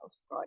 Of God।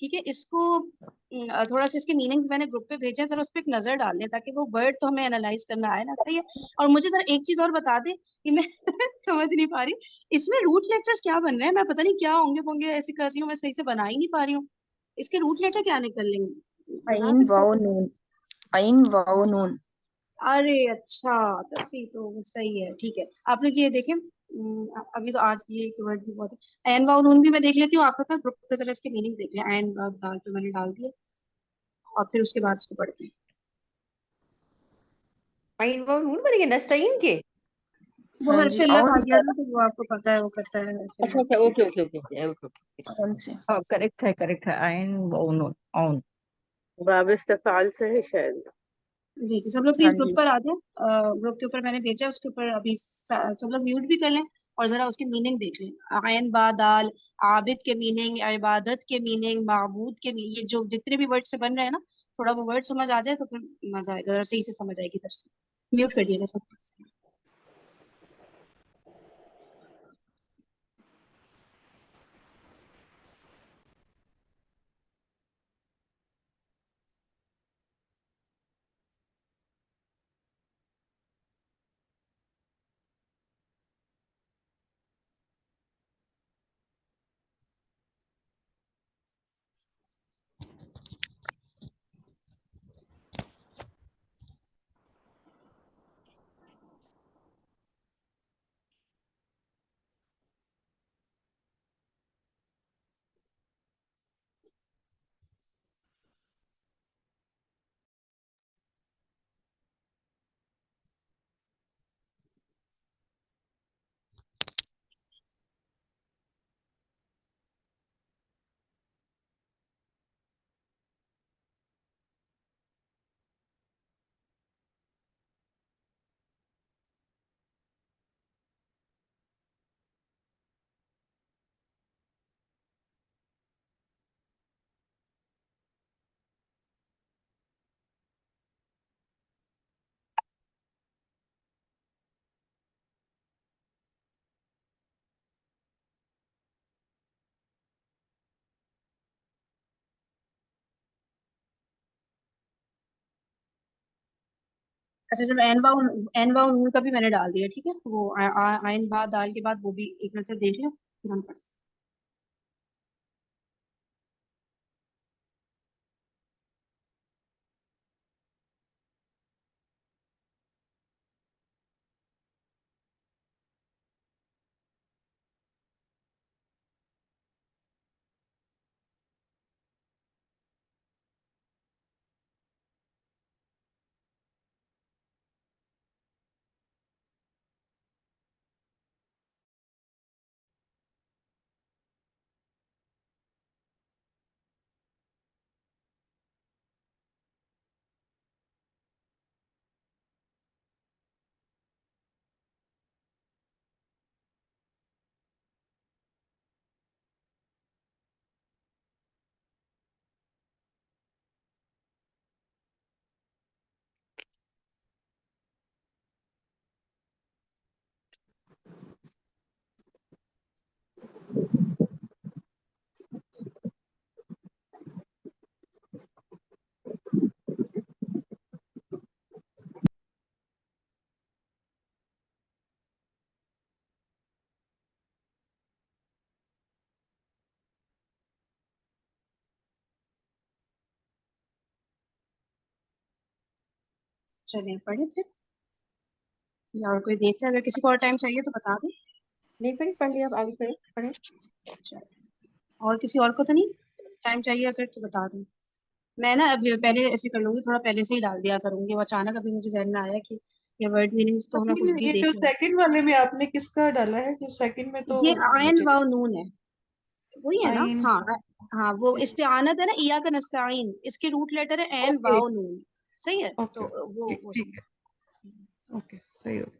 ٹھیک ہے، اس کو تھوڑا سا اس کے میننگ میں نے گروپ پہ بھیجا، ذرا اس پہ ایک نظر ڈال دیں تاکہ وہ ورڈ تو ہمیں انالائز کرنا آئے نا. صحیح ہے. اور مجھے ذرا ایک چیز اور بتا دیں کہ میں سمجھ نہیں پا رہی اس میں روٹ لیٹرز کیا بن رہے ہیں. میں پتہ نہیں کیا ہوں گے ایسے کر رہی ہوں، میں صحیح سے بنا ہی نہیں پا رہی ہوں. اس کے روٹ لیٹر کیا نکل لیں گے، بتا عین سکتے واو ہیں؟ نون، عین واو نون. ارے اچھا، تبھی تو صحیح ہے. ٹھیک ہے، آپ لوگ یہ دیکھیں. ابھی تو آج یہ ورڈ بھی بہت ہے. عین واو نون بھی میں دیکھ لیتی ہوں، آپ کا گروپ پہ ذرا اس کے میننگ دیکھ لیں. عین واو دال پہ میں نے ڈال دیا اور پھر اس کے بعد اس کو پڑھتے ہیں. عین واو نون بنے گے نستعین کے. وہ ہاں حرف جی، علت اون آ گیا نا، تو وہ آپ کو پتا ہے وہ کرتا ہے حرف اچھا علت. اچھا، اوکے اوکے اوکے اوکے. اون سے. ہاں کریکٹ ہے عین واو نون اون. باب استفعال سے ہے شاید. جی جی، سب لوگ ہاں پلیز جی. گروپ پر آ جائیں. گروپ کے اوپر میں نے بھیجا، اس کے اوپر ابھی سب لوگ میوٹ بھی کر لیں اور ذرا اس کی میننگ دیکھ لیں. عین با دال، عابد کے میننگ، عبادت کے میننگ، معبود کے میننگ، یہ جو جتنے بھی ورڈ سے بن رہے ہیں نا، تھوڑا وہ ورڈ سمجھ آ جائے تو پھر مزہ آئے گا، ذرا صحیح سے سمجھ آئے گی. طرف سے میوٹ کر دیے گا سب کچھ. اچھا، جب این واؤ نون کا بھی میں نے ڈال دیا. ٹھیک ہے، وہ عین با دال کے بعد وہ بھی ایک نظر دیکھ لیں پھر ہم پڑھتے ہیں. چلیں پڑھیں پھر، یا اور کوئی دیکھ رہا ہے؟ اگر کسی کو اور ٹائم چاہیے تو بتا دیں. نہیں پڑھی، پڑھ لیا، اب آگے پڑھیں. چلیں. اور کسی اور کو تو نہیں ٹائم چاہیے اگر تو بتا دیں. میں نا اب پہلے ایسے کر لوں گی، تھوڑا پہلے سے ہی ڈال دیا کروں گی. وہ اچانک ابھی مجھے ذہن میں آیا کہ یہ ورڈ میننگس تو ہمیں خود بھی یہ جو دیکھ لیں. سیکنڈ والے میں آپ نے کس کا ڈالا ہے؟ جو سیکنڈ میں تو یہ عین مجھے واو نون ہے، وہی ہے نا؟ عین. ہاں ہاں، وہ استعانت ہے نا، ایاک نستعین، اس کے روٹ لیٹر ہے عین اوکے واو نون. صحیح ہے، تو اوکے ٹھیک وہ ٹھیک سمجھ. ہے. اوکے صحیح ہو.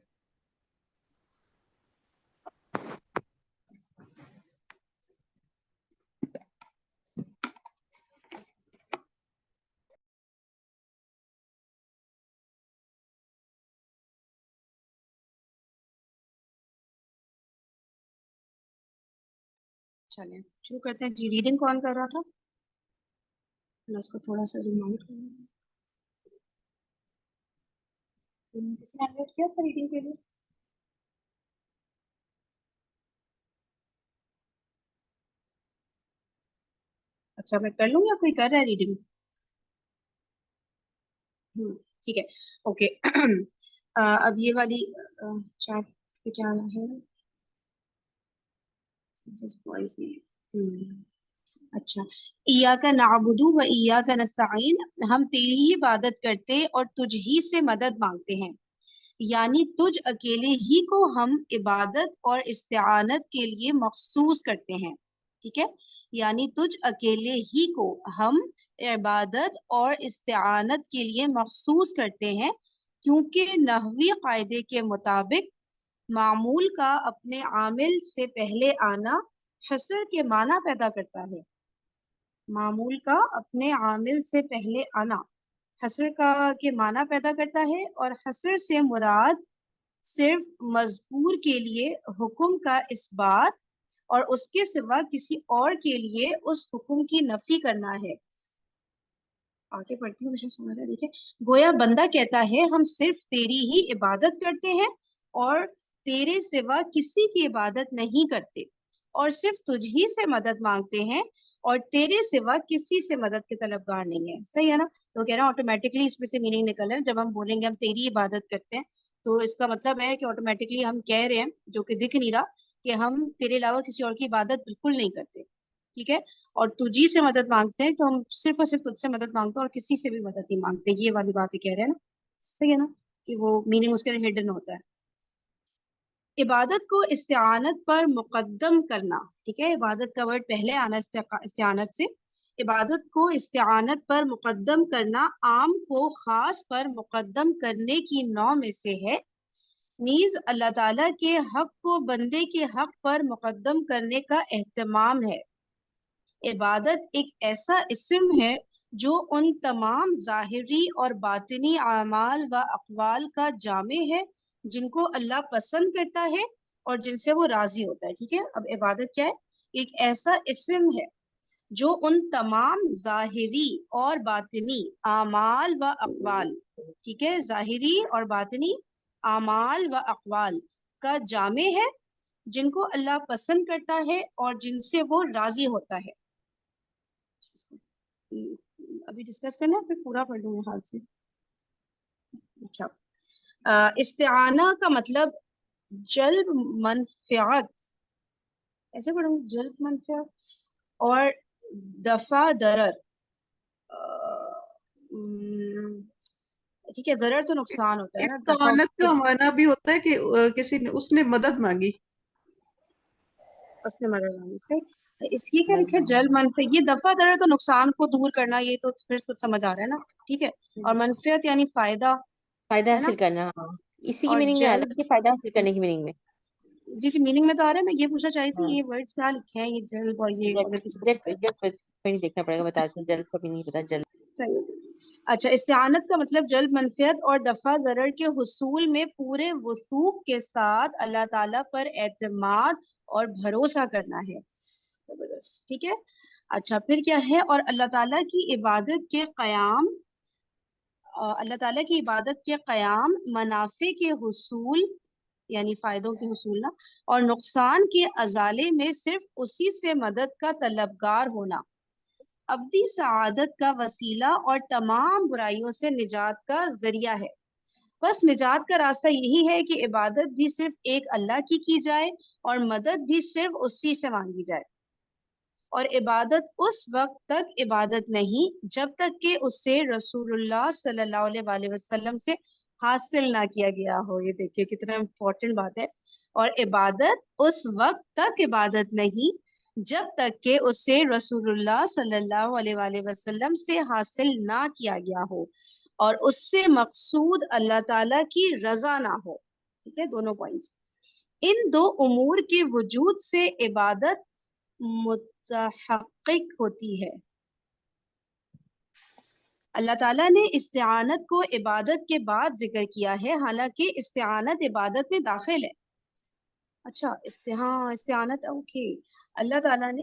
چلیں شروع کرتے ہیں. جی ریڈنگ کون کر رہا تھا؟ میں اس کو تھوڑا سا زوم آؤٹ کروں گی. کسی نے انمیوٹ کیا تھا ریڈنگ کے لیے؟ اچھا میں کر لوں یا کوئی کر رہا ہے ریڈنگ؟ ٹھیک ہے اوکے. اب یہ والی چیٹ پہ کیا ہے؟ اچھا ایاک نعبد و ایاک نستعین، ہم تیری ہی عبادت کرتے اور تجھ ہی سے مدد مانگتے ہیں، یعنی تجھ اکیلے ہی کو ہم عبادت اور استعانت کے لیے مخصوص کرتے ہیں. ٹھیک ہے، یعنی تجھ اکیلے ہی کو ہم عبادت اور استعانت کے لیے مخصوص کرتے ہیں، کیونکہ نحوی قاعدے کے مطابق معمول کا اپنے عامل سے پہلے آنا حصر کے معنی پیدا کرتا ہے. معمول کا اپنے عامل سے پہلے آنا حصر کا کے معنی پیدا کرتا ہے، اور حصر سے مراد صرف مذکور کے لیے حکم کا اثبات اور اس کے سوا کسی اور کے لیے اس حکم کی نفی کرنا ہے. آگے پڑھتی ہوں، مجھے سمجھ ہے. دیکھیں گویا بندہ کہتا ہے ہم صرف تیری ہی عبادت کرتے ہیں اور تیرے سوا کسی کی عبادت نہیں کرتے، اور صرف تجھ ہی سے مدد مانگتے ہیں اور تیرے سوا کسی سے مدد کے طلبگار نہیں ہے. صحیح ہے نا؟ تو کہہ رہا ہوں آٹومیٹکلی اس میں سے میننگ نکل ہے. جب ہم بولیں گے ہم تیری عبادت کرتے ہیں تو اس کا مطلب ہے کہ آٹومیٹکلی ہم کہہ رہے ہیں، جو کہ دکھ نہیں رہا، کہ ہم تیرے علاوہ کسی اور کی عبادت بالکل نہیں کرتے. ٹھیک ہے، اور تجھی سے مدد مانگتے ہیں تو ہم صرف اور صرف تجھ سے مدد مانگتے ہیں اور کسی سے بھی مدد نہیں مانگتے. یہ والی باتیں کہہ رہے ہیں نا. صحیح ہے نا کہ وہ میننگ اس کے ہڈن ہوتا ہے. عبادت کو استعانت پر مقدم کرنا. ٹھیک ہے، عبادت کا ورڈ پہلے آنا استعانت سے. عبادت کو استعانت پر مقدم کرنا عام کو خاص پر مقدم کرنے کی نوع میں سے ہے. نیز اللہ تعالیٰ کے حق کو بندے کے حق پر مقدم کرنے کا اہتمام ہے. عبادت ایک ایسا اسم ہے جو ان تمام ظاہری اور باطنی اعمال و اقوال کا جامع ہے جن کو اللہ پسند کرتا ہے اور جن سے وہ راضی ہوتا ہے. ٹھیک ہے، اب عبادت کیا ہے؟ ایک ایسا اسم ہے جو ان تمام ظاہری اور باطنی اعمال و اقوال، ٹھیک ہے، ظاہری اور باطنی اعمال و اقوال کا جامع ہے جن کو اللہ پسند کرتا ہے اور جن سے وہ راضی ہوتا ہے. ابھی ڈسکس کرنا ہے، پھر پورا پڑھ لوں میرے خیال سے. اچھا استعانہ کا مطلب جلب منفعت، ایسے پڑھوں، جلب منفعت اور دفع ضرر. ٹھیک ہے، ضرر تو نقصان ہوتا ہے نا. استعانت کا معنی بھی ہوتا ہے کہ کسی نے اس نے مدد مانگی. اصل مدد سے اس یہ کیا لکھا ہے؟ جل منفعت، یہ دفع ضرر تو نقصان کو دور کرنا، یہ تو پھر کچھ سمجھ آ رہا ہے نا. ٹھیک ہے، اور منفعت یعنی فائدہ، فائدہ ہے نا. حاصل کرنا. ہاں اسی کی اور میننگ میں جلب، الگ ہے، فائدہ حاصل کرنے کی میننگ میں. جی جی میننگ میں تو آ رہا ہے. میں یہ پوچھنا چاہی تھی ہاں یہ ورڈز کیا لکھے ہیں، یہ جلب اور یہ اگر کسی کو پتہ ہے. نہیں دیکھنا پڑے گا، بتا دیں. جلد کبھی نہیں پتا. جلد صحیح. اچھا استعانت کا مطلب جلب منفعت اور دفع ضرر کے حصول میں پورے وثوق کے ساتھ اللہ تعالیٰ پر اعتماد اور بھروسہ کرنا ہے. زبردست. ٹھیک ہے، اچھا پھر کیا ہے؟ اور اللہ تعالیٰ کی عبادت کے قیام، اللہ تعالیٰ کی عبادت کے قیام، منافع کے حصول یعنی فائدوں کے حصول نا، اور نقصان کے ازالے میں صرف اسی سے مدد کا طلبگار ہونا، ابدی سعادت کا وسیلہ اور تمام برائیوں سے نجات کا ذریعہ ہے. بس نجات کا راستہ یہی ہے کہ عبادت بھی صرف ایک اللہ کی جائے اور مدد بھی صرف اسی سے مانگی جائے. اور عبادت اس وقت تک عبادت نہیں جب تک کہ اسے رسول اللہ صلی اللہ علیہ وآلہ وسلم سے حاصل نہ کیا گیا ہو. یہ دیکھیے کتنا امپورٹنٹ بات ہے. اور عبادت اس وقت تک عبادت نہیں جب تک کہ اسے رسول اللہ صلی اللہ علیہ وآلہ وسلم سے حاصل نہ کیا گیا ہو اور اس سے مقصود اللہ تعالیٰ کی رضا نہ ہو. ٹھیک ہے، دونوں پوائنٹس. ان دو امور کے وجود سے عبادت متحقق ہوتی ہے. اللہ تعالیٰ نے استعانت کو عبادت کے بعد ذکر کیا ہے، حالانکہ استعانت عبادت میں داخل ہے. اچھا استعانت اوکے. اللہ تعالیٰ نے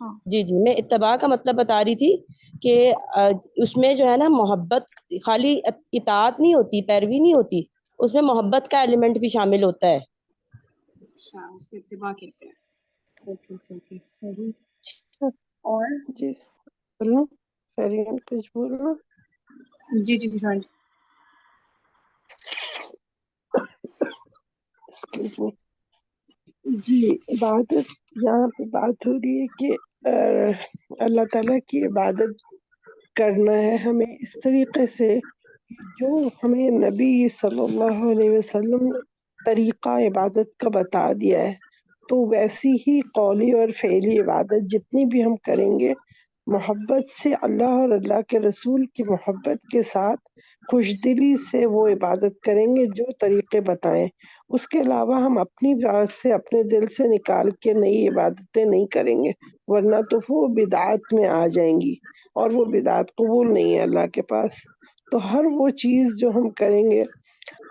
ہاں جی جی، میں اتباع کا مطلب بتا رہی تھی کہ اس میں جو ہے نا محبت، خالی اطاعت نہیں ہوتی، پیروی نہیں ہوتی، اس میں محبت کا ایلیمنٹ بھی شامل ہوتا ہے. اچھا اس کو اتباع کہتے ہیں. اوکے اوکے اوکے صحیح. اور جی بولو فریم کچھ بولنا. جی جی بسائیں. Excuse me. جی عبادت، یہاں پہ بات ہو رہی ہے کہ اللہ تعالیٰ کی عبادت کرنا ہے ہمیں اس طریقے سے جو ہمیں نبی صلی اللہ علیہ وسلم نے طریقہ عبادت کا بتا دیا ہے، تو ویسی ہی قولی اور فعلی عبادت جتنی بھی ہم کریں گے محبت سے، اللہ اور اللہ کے رسول کی محبت کے ساتھ خوش دلی سے وہ عبادت کریں گے جو طریقے بتائیں. اس کے علاوہ ہم اپنی بات سے، اپنے دل سے نکال کے نئی عبادتیں نہیں کریں گے، ورنہ تو وہ بدعات میں آ جائیں گی اور وہ بدعات قبول نہیں ہے اللہ کے پاس. تو ہر وہ چیز جو ہم کریں گے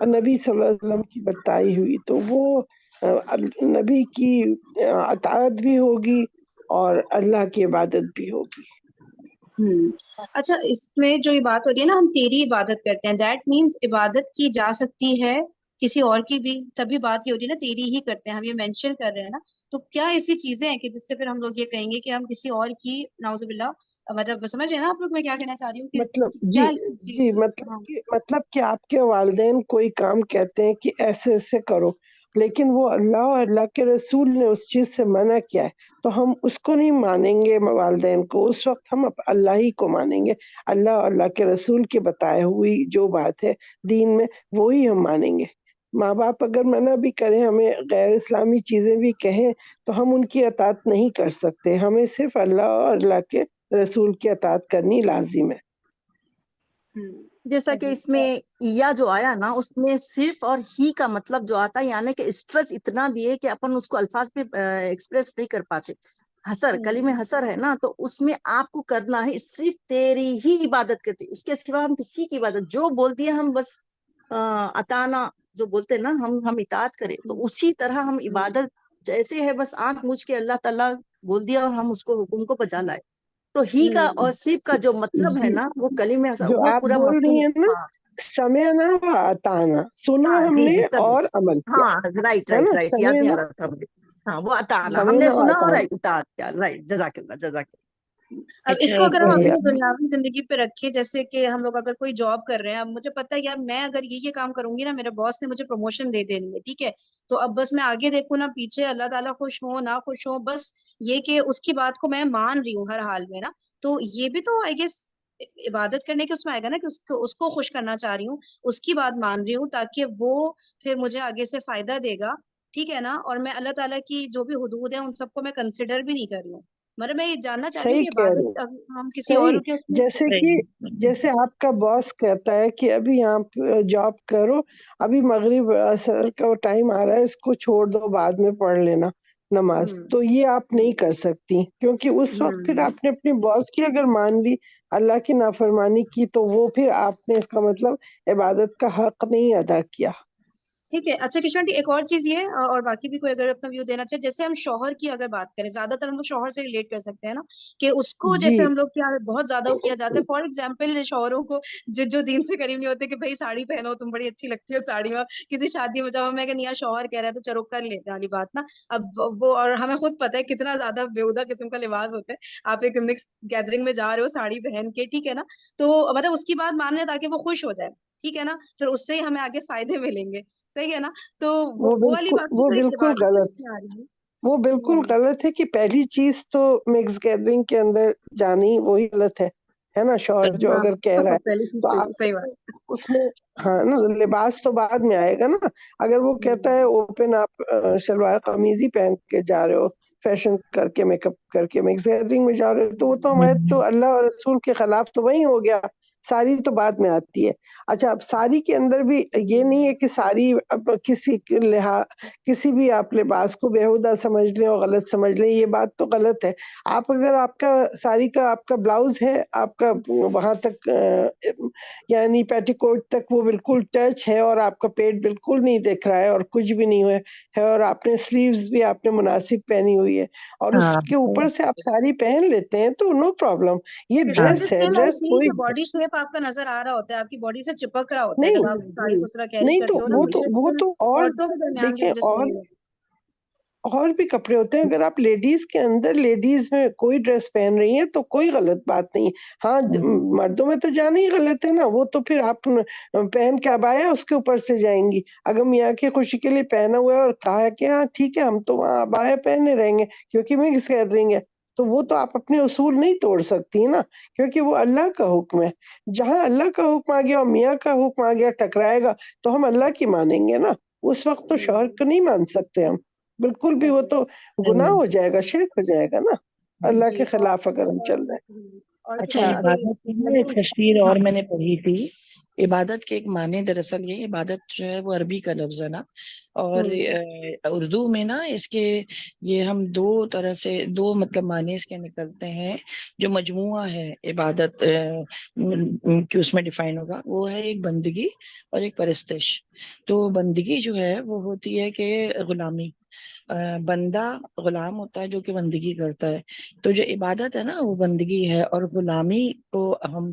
نبی صلی اللہ علیہ وسلم کی بتائی ہوئی، تو وہ نبی کی اطاعت بھی ہوگی اور اللہ کی عبادت بھی ہوگی. اچھا اس میں جو یہ بات ہو رہی ہے نا ہم تیری عبادت کرتے ہیں، دیٹ مینس عبادت کی جا سکتی ہے کسی اور کی بھی، تبھی بات یہ ہو رہی ہے نا تیری ہی کرتے ہیں، ہم یہ مینشن کر رہے ہیں نا. تو کیا ایسی چیزیں ہیں کہ جس سے پھر ہم لوگ یہ کہیں گے کہ ہم کسی اور کی نعوذ باللہ، مطلب سمجھ رہے ہیں نا آپ لوگ میں کیا کہنا چاہ رہی ہوں کہ مطلب کیا جی ایسی چیز. جی ہاں مطلب کہ آپ کے والدین کوئی کام کہتے ہیں کہ ایسے ایسے کرو، لیکن وہ اللہ اور اللہ کے رسول نے اس چیز سے منع کیا ہے، تو ہم اس کو نہیں مانیں گے والدین کو، اس وقت ہم اللہ ہی کو مانیں گے. اللہ اور اللہ کے رسول کے بتائے ہوئی جو بات ہے دین میں وہی ہم مانیں گے. ماں باپ اگر منع بھی کریں، ہمیں غیر اسلامی چیزیں بھی کہیں، تو ہم ان کی اطاعت نہیں کر سکتے، ہمیں صرف اللہ اور اللہ کے رسول کی اطاعت کرنی لازم ہے. جیسا کہ اس میں یا جو آیا نا اس میں صرف اور ہی کا مطلب جو آتا ہے، یعنی کہ اسٹریس اتنا دیے کہ اپن اس کو الفاظ پہ ایکسپریس نہیں کر پاتے. حسر، کلمہ حسر ہے نا، تو اس میں آپ کو کرنا ہے صرف تیری ہی عبادت کرتے، اس کے سوا ہم کسی کی عبادت جو بول دیے ہم بس اطانا جو بولتے ہیں نا ہم اطاعت کریں، تو اسی طرح ہم عبادت جیسے ہے بس آنکھ موچ کے اللہ تعالیٰ بول دیا اور ہم اس کو حکم کو بجا لائے. تو ہی کا اور صرف کا جو مطلب ہے جی نا وہ کلمہ حسر، جو وہ آپ پورا بول مفہوم. رہی ہیں نا، ہاں سمعنا و اطعنا، سنا ہاں ہم جی نے جی سب، اور عمل کیا، ہاں رائٹ ہے نا. رائٹ رائٹ، یاد نہیں آ سمعنا رہا تھا مجھے. ہاں وہ اطاعنا، ہم نے سمعنا و سنا اور اطعنا. اطاعت کیا. رائٹ، جزاک اللہ جزاک اللہ. اب اس اچھا کو اگر ہم وہی اپنی ابھی دنیاوی زندگی پہ رکھیں، جیسے کہ ہم لوگ اگر کوئی جاب کر رہے ہیں، اب مجھے پتا ہے یار میں اگر یہ کام کروں گی نا میرے باس نے مجھے پروموشن دے دینی ہے، ٹھیک ہے، تو اب بس میں آگے دیکھوں نہ پیچھے، اللہ تعالیٰ خوش ہو نہ خوش ہو، بس یہ کہ اس کی بات کو میں مان رہی ہوں ہر حال میں نا. تو یہ بھی تو آئی گیس عبادت کرنے کے اس میں آئے گا نا کہ اس کو خوش کرنا چاہ رہی ہوں، اس کی بات مان رہی ہوں تاکہ وہ پھر مجھے آگے سے فائدہ دے گا، ٹھیک ہے نا. اور میں اللہ تعالیٰ کی جو بھی حدود ہیں ان سب کو میں کنسیڈر بھی نہیں کر رہی ہوں. مطلب میں یہ جاننا چاہ رہی ہوں صحیح کہ کہہ رہے عبادت ہیں، ہم کسی اور صحیح. کے جیسے کہ جیسے آپ کا باس کہتا ہے کہ ابھی آپ جاب کرو، ابھی مغرب عصر کا ٹائم آ رہا ہے، اس کو چھوڑ دو بعد میں پڑھ لینا نماز، تو یہ آپ نہیں کر سکتی، کیونکہ اس وقت پھر آپ نے اپنے باس کی اگر مان لی، اللہ کی نافرمانی کی، تو وہ پھر آپ نے اس کا مطلب عبادت کا حق نہیں ادا کیا. ٹھیک ہے. اچھا کشن ایک اور چیز یہ اور باقی بھی کوئی اگر اپنا ویو دینا چاہے، جیسے ہم شوہر کی اگر بات کریں، زیادہ تر ہم لوگ شوہر سے ریلیٹ کر سکتے ہیں نا کہ اس کو جی جیسے ہم لوگ کیا بہت زیادہ کیا جاتا ہے. فار ایگزامپل شوہروں کو جو دین سے قریب نہیں ہوتے کہ بھائی ساڑی پہنو تم بڑی اچھی لگتی ہو ساڑی میں، کسی شادی میں جب میں کہ نہیں شوہر کہہ رہا ہے تو چلو کر لیتے والی بات نا. اب وہ اور ہمیں خود پتہ ہے کتنا زیادہ بےہودہ قسم کا لباس ہوتا ہے، آپ ایک مکس گیدرنگ میں جا رہے ہو ساڑی پہن کے، ٹھیک ہے نا، تو مطلب اس کی بات مان لیں تاکہ وہ خوش ہو جائے، ٹھیک ہے نا، پھر اس سے ہی ہمیں آگے فائدے ملیں گے، صحیح ہے نا. تو وہ والی بات بھی وہ تو ایک بالکل عبادت میں غلط، اس میں آ رہی ہے. وہ بالکل غلط ہے کہ پہلی چیز تو مکس گیدرنگ کے اندر جانی وہی غلط ہے نا. شوہر جو ہاں اگر کہہ رہا ہے پہلی چیز تو تو آپ صحیح بات. اس میں، ہاں نا، لباس تو بعد میں آئے گا نا. اگر وہ کہتا ہے اوپن آپ شلوار قمیض ہی پہن کے جا رہے ہو، فیشن کر کے میک اپ کر کے مکس گیدرنگ میں جا رہے ہو، تو وہ تو ہمارے تو اللہ اور رسول کے خلاف تو وہی ہو گیا. ساری تو بعد میں آتی ہے. اچھا اب ساری کے اندر بھی یہ نہیں ہے کہ ساری اب کسی بھی آپ لباس کو بیہودہ سمجھ لیں اور غلط سمجھ لیں، یہ بات تو غلط ہے. آپ اگر آپ کا ساری کا آپ کا بلاؤز ہے آپ کا وہاں تک یعنی پیٹی کوٹ تک وہ بالکل ٹچ ہے اور آپ کا پیٹ بالکل نہیں دیکھ رہا ہے اور کچھ بھی نہیں ہے اور آپ نے سلیوز بھی آپ نے مناسب پہنی ہوئی ہے اور اس کے اوپر سے آپ ساری پہن لیتے ہیں تو نو پرابلم. یہ ڈریس ہے، ڈریس کوئی باڈی شیپ آپ کا نظر آ رہا ہوتا ہے، آپ کی باڈی سے چپک رہا ہوتا ہے نہیں جب آپ ساری خسرا کیری نہیں کرتے تو ہو نا، وہ تو اور عورتوں کے درمیان بھی دیکھیں ایڈجسٹ نہیں ہے. اور بھی کپڑے ہوتے ہیں. اگر آپ لیڈیز کے اندر لیڈیز میں کوئی ڈریس پہن رہی ہیں تو کوئی غلط بات نہیں. ہاں مردوں میں تو جانا ہی غلط ہے نا، وہ تو پھر آپ پہن کے ابایا اس کے اوپر سے جائیں گی. اگر میاں کی خوشی کے لیے پہنا ہوا ہے اور کہا کہ ہاں ٹھیک ہے ہم تو وہاں ابایا پہنے رہیں گے کیونکہ میں کس کہہ رہیں گے، تو وہ تو آپ اپنے اصول نہیں توڑ سکتی نا، کیونکہ وہ اللہ کا حکم ہے. جہاں اللہ کا حکم آ گیا اور میاں کا حکم آ گیا ٹکرائے گا تو ہم اللہ کی مانیں گے نا. اس وقت تو شوہر کو نہیں مان سکتے ہم بالکل بھی، وہ تو گناہ ہو جائے گا، شرک ہو جائے گا نا اللہ کے خلاف اگر ہم چل رہے ہیں. اچھا عبادت کی نا ایک تفسیر اور میں نے پڑھی تھی. عبادت کے ایک معنی دراصل یہ عبادت جو ہے وہ عربی کا لفظ ہے نا، اور اردو میں نا اس کے یہ ہم دو طرح سے دو مطلب معنی اس کے نکلتے ہیں جو مجموعہ ہے عبادت کہ اس میں ڈیفائن ہوگا. وہ ہے ایک بندگی اور ایک پرستش. تو بندگی جو ہے وہ ہوتی ہے کہ غلامی، بندہ غلام ہوتا ہے جو کہ بندگی کرتا ہے. تو جو عبادت ہے نا وہ بندگی ہے، اور غلامی کو ہم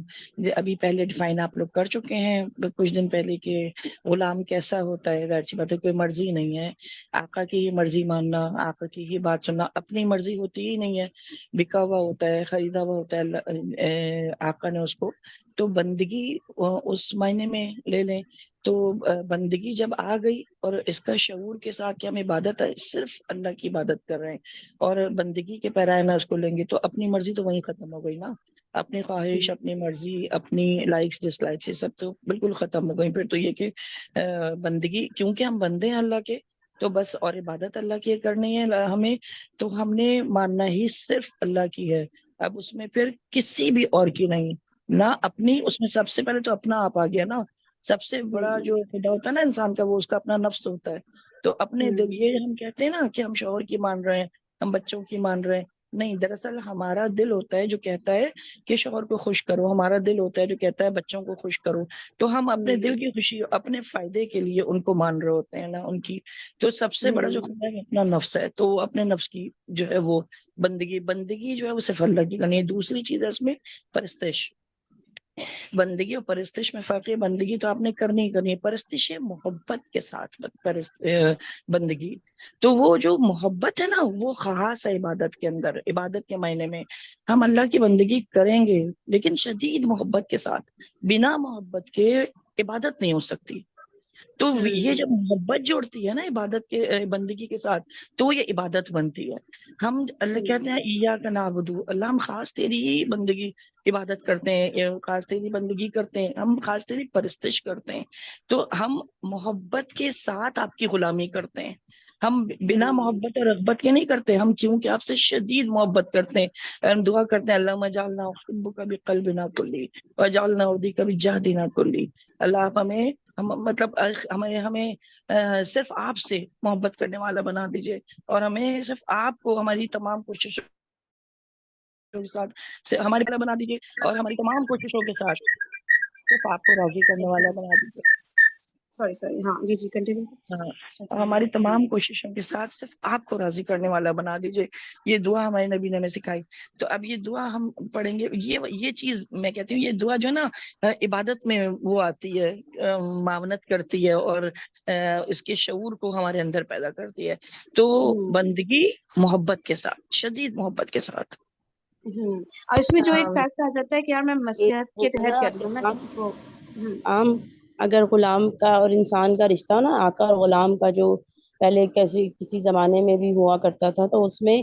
ابھی پہلے ڈیفائن آپ لوگ کر چکے ہیں کچھ دن پہلے کہ غلام کیسا ہوتا ہے. ظاہر سی بات ہے کوئی مرضی نہیں ہے، آقا کی ہی مرضی ماننا، آقا کی ہی بات سننا، اپنی مرضی ہوتی ہی نہیں ہے، بکا ہوا ہوتا ہے، خریدا ہوا ہوتا ہے آقا نے اس کو. تو بندگی اس معنی میں لے لیں تو بندگی جب آ گئی اور اس کا شعور کے ساتھ کہ ہم عبادت ہے صرف اللہ کی عبادت کر رہے ہیں اور بندگی کے پیرائے میں اس کو لیں گے تو اپنی مرضی تو وہیں ختم ہو گئی نا. اپنی خواہش، اپنی مرضی، اپنی لائکس ڈس لائکس یہ سب تو بالکل ختم ہو گئی. پھر تو یہ کہ بندگی کیونکہ ہم بندے ہیں اللہ کے تو بس، اور عبادت اللہ کی کرنی ہے ہمیں، تو ہم نے ماننا ہی صرف اللہ کی ہے. اب اس میں پھر کسی بھی اور کی نہیں، نہ اپنی. اس میں سب سے پہلے تو اپنا آپ آ گیا نا. سب سے بڑا جو خدا ہوتا ہے نا انسان کا وہ اس کا اپنا نفس ہوتا ہے. تو اپنے دل، یہ ہم کہتے ہیں نا کہ ہم شوہر کی مان رہے ہیں، ہم بچوں کی مان رہے ہیں، نہیں، دراصل ہمارا دل ہوتا ہے جو کہتا ہے کہ شوہر کو خوش کرو، ہمارا دل ہوتا ہے جو کہتا ہے بچوں کو خوش کرو. تو ہم اپنے دل کی خوشی اپنے فائدے کے لیے ان کو مان رہے ہوتے ہیں نا ان کی. تو سب سے بڑا جو خدا ہے اپنا نفس ہے، تو اپنے نفس کی جو ہے وہ بندگی جو ہے وہ صرف اللہ کی کرنی ہے. دوسری چیز ہے اس میں پرستش. بندگی اور پرستش میں فرق ہے. بندگی تو آپ نے کرنی ہی کرنی ہے، پرستش ہے محبت کے ساتھ بندگی. تو وہ جو محبت ہے نا وہ خاص ہے عبادت کے اندر. عبادت کے معنی میں ہم اللہ کی بندگی کریں گے لیکن شدید محبت کے ساتھ. بنا محبت کے عبادت نہیں ہو سکتی. تو یہ جب محبت جوڑتی ہے نا عبادت کے بندگی کے ساتھ تو یہ عبادت بنتی ہے. ہم اللہ کہتے ہیں ایاک نعبد، اللہ ہم خاص تیری ہی بندگی عبادت کرتے ہیں، خاص تیری بندگی کرتے ہیں، ہم خاص تیری پرستش کرتے ہیں. تو ہم محبت کے ساتھ آپ کی غلامی کرتے ہیں. ہم بنا محبت اور رغبت کے نہیں کرتے، ہم کیونکہ آپ سے شدید محبت کرتے ہیں. ہم دعا کرتے ہیں اللہم اجعلنا احبک بقلبنا کلی واجعلنا ارضیک بجہدنا کلی. اللہ آپ ہمیں مطلب ہمیں صرف آپ سے محبت کرنے والا بنا دیجئے، اور ہمیں صرف آپ کو ہماری تمام کوششوں کے ساتھ ہمارے بنا بنا دیجئے، اور ہماری تمام کوششوں کے ساتھ صرف آپ کو راضی کرنے والا بنا دیجئے. سوری ہاں جی کنٹینیو. ہاں، ہماری تمام کوششوں کے ساتھ صرف آپ کو راضی کرنے والا بنا دیجئے. یہ دعا ہمارے نبی نے ہمیں سکھائی. تو اب یہ دعا ہم پڑھیں گے. یہ چیز میں کہتی ہوں، یہ دعا جو ہے نا عبادت میں وہ آتی ہے، معاونت کرتی ہے اور اس کے شعور کو ہمارے اندر پیدا کرتی ہے. تو بندگی محبت کے ساتھ، شدید محبت کے ساتھ. اور اس میں جو ایک فیکٹ آ جاتا ہے کہ یار میں مسلحت کے تحت کر لوں، میں کسی کو عام اگر غلام کا اور انسان کا رشتہ ہو نا، آقا اور غلام کا، جو پہلے کسی زمانے میں بھی ہوا کرتا تھا، تو اس میں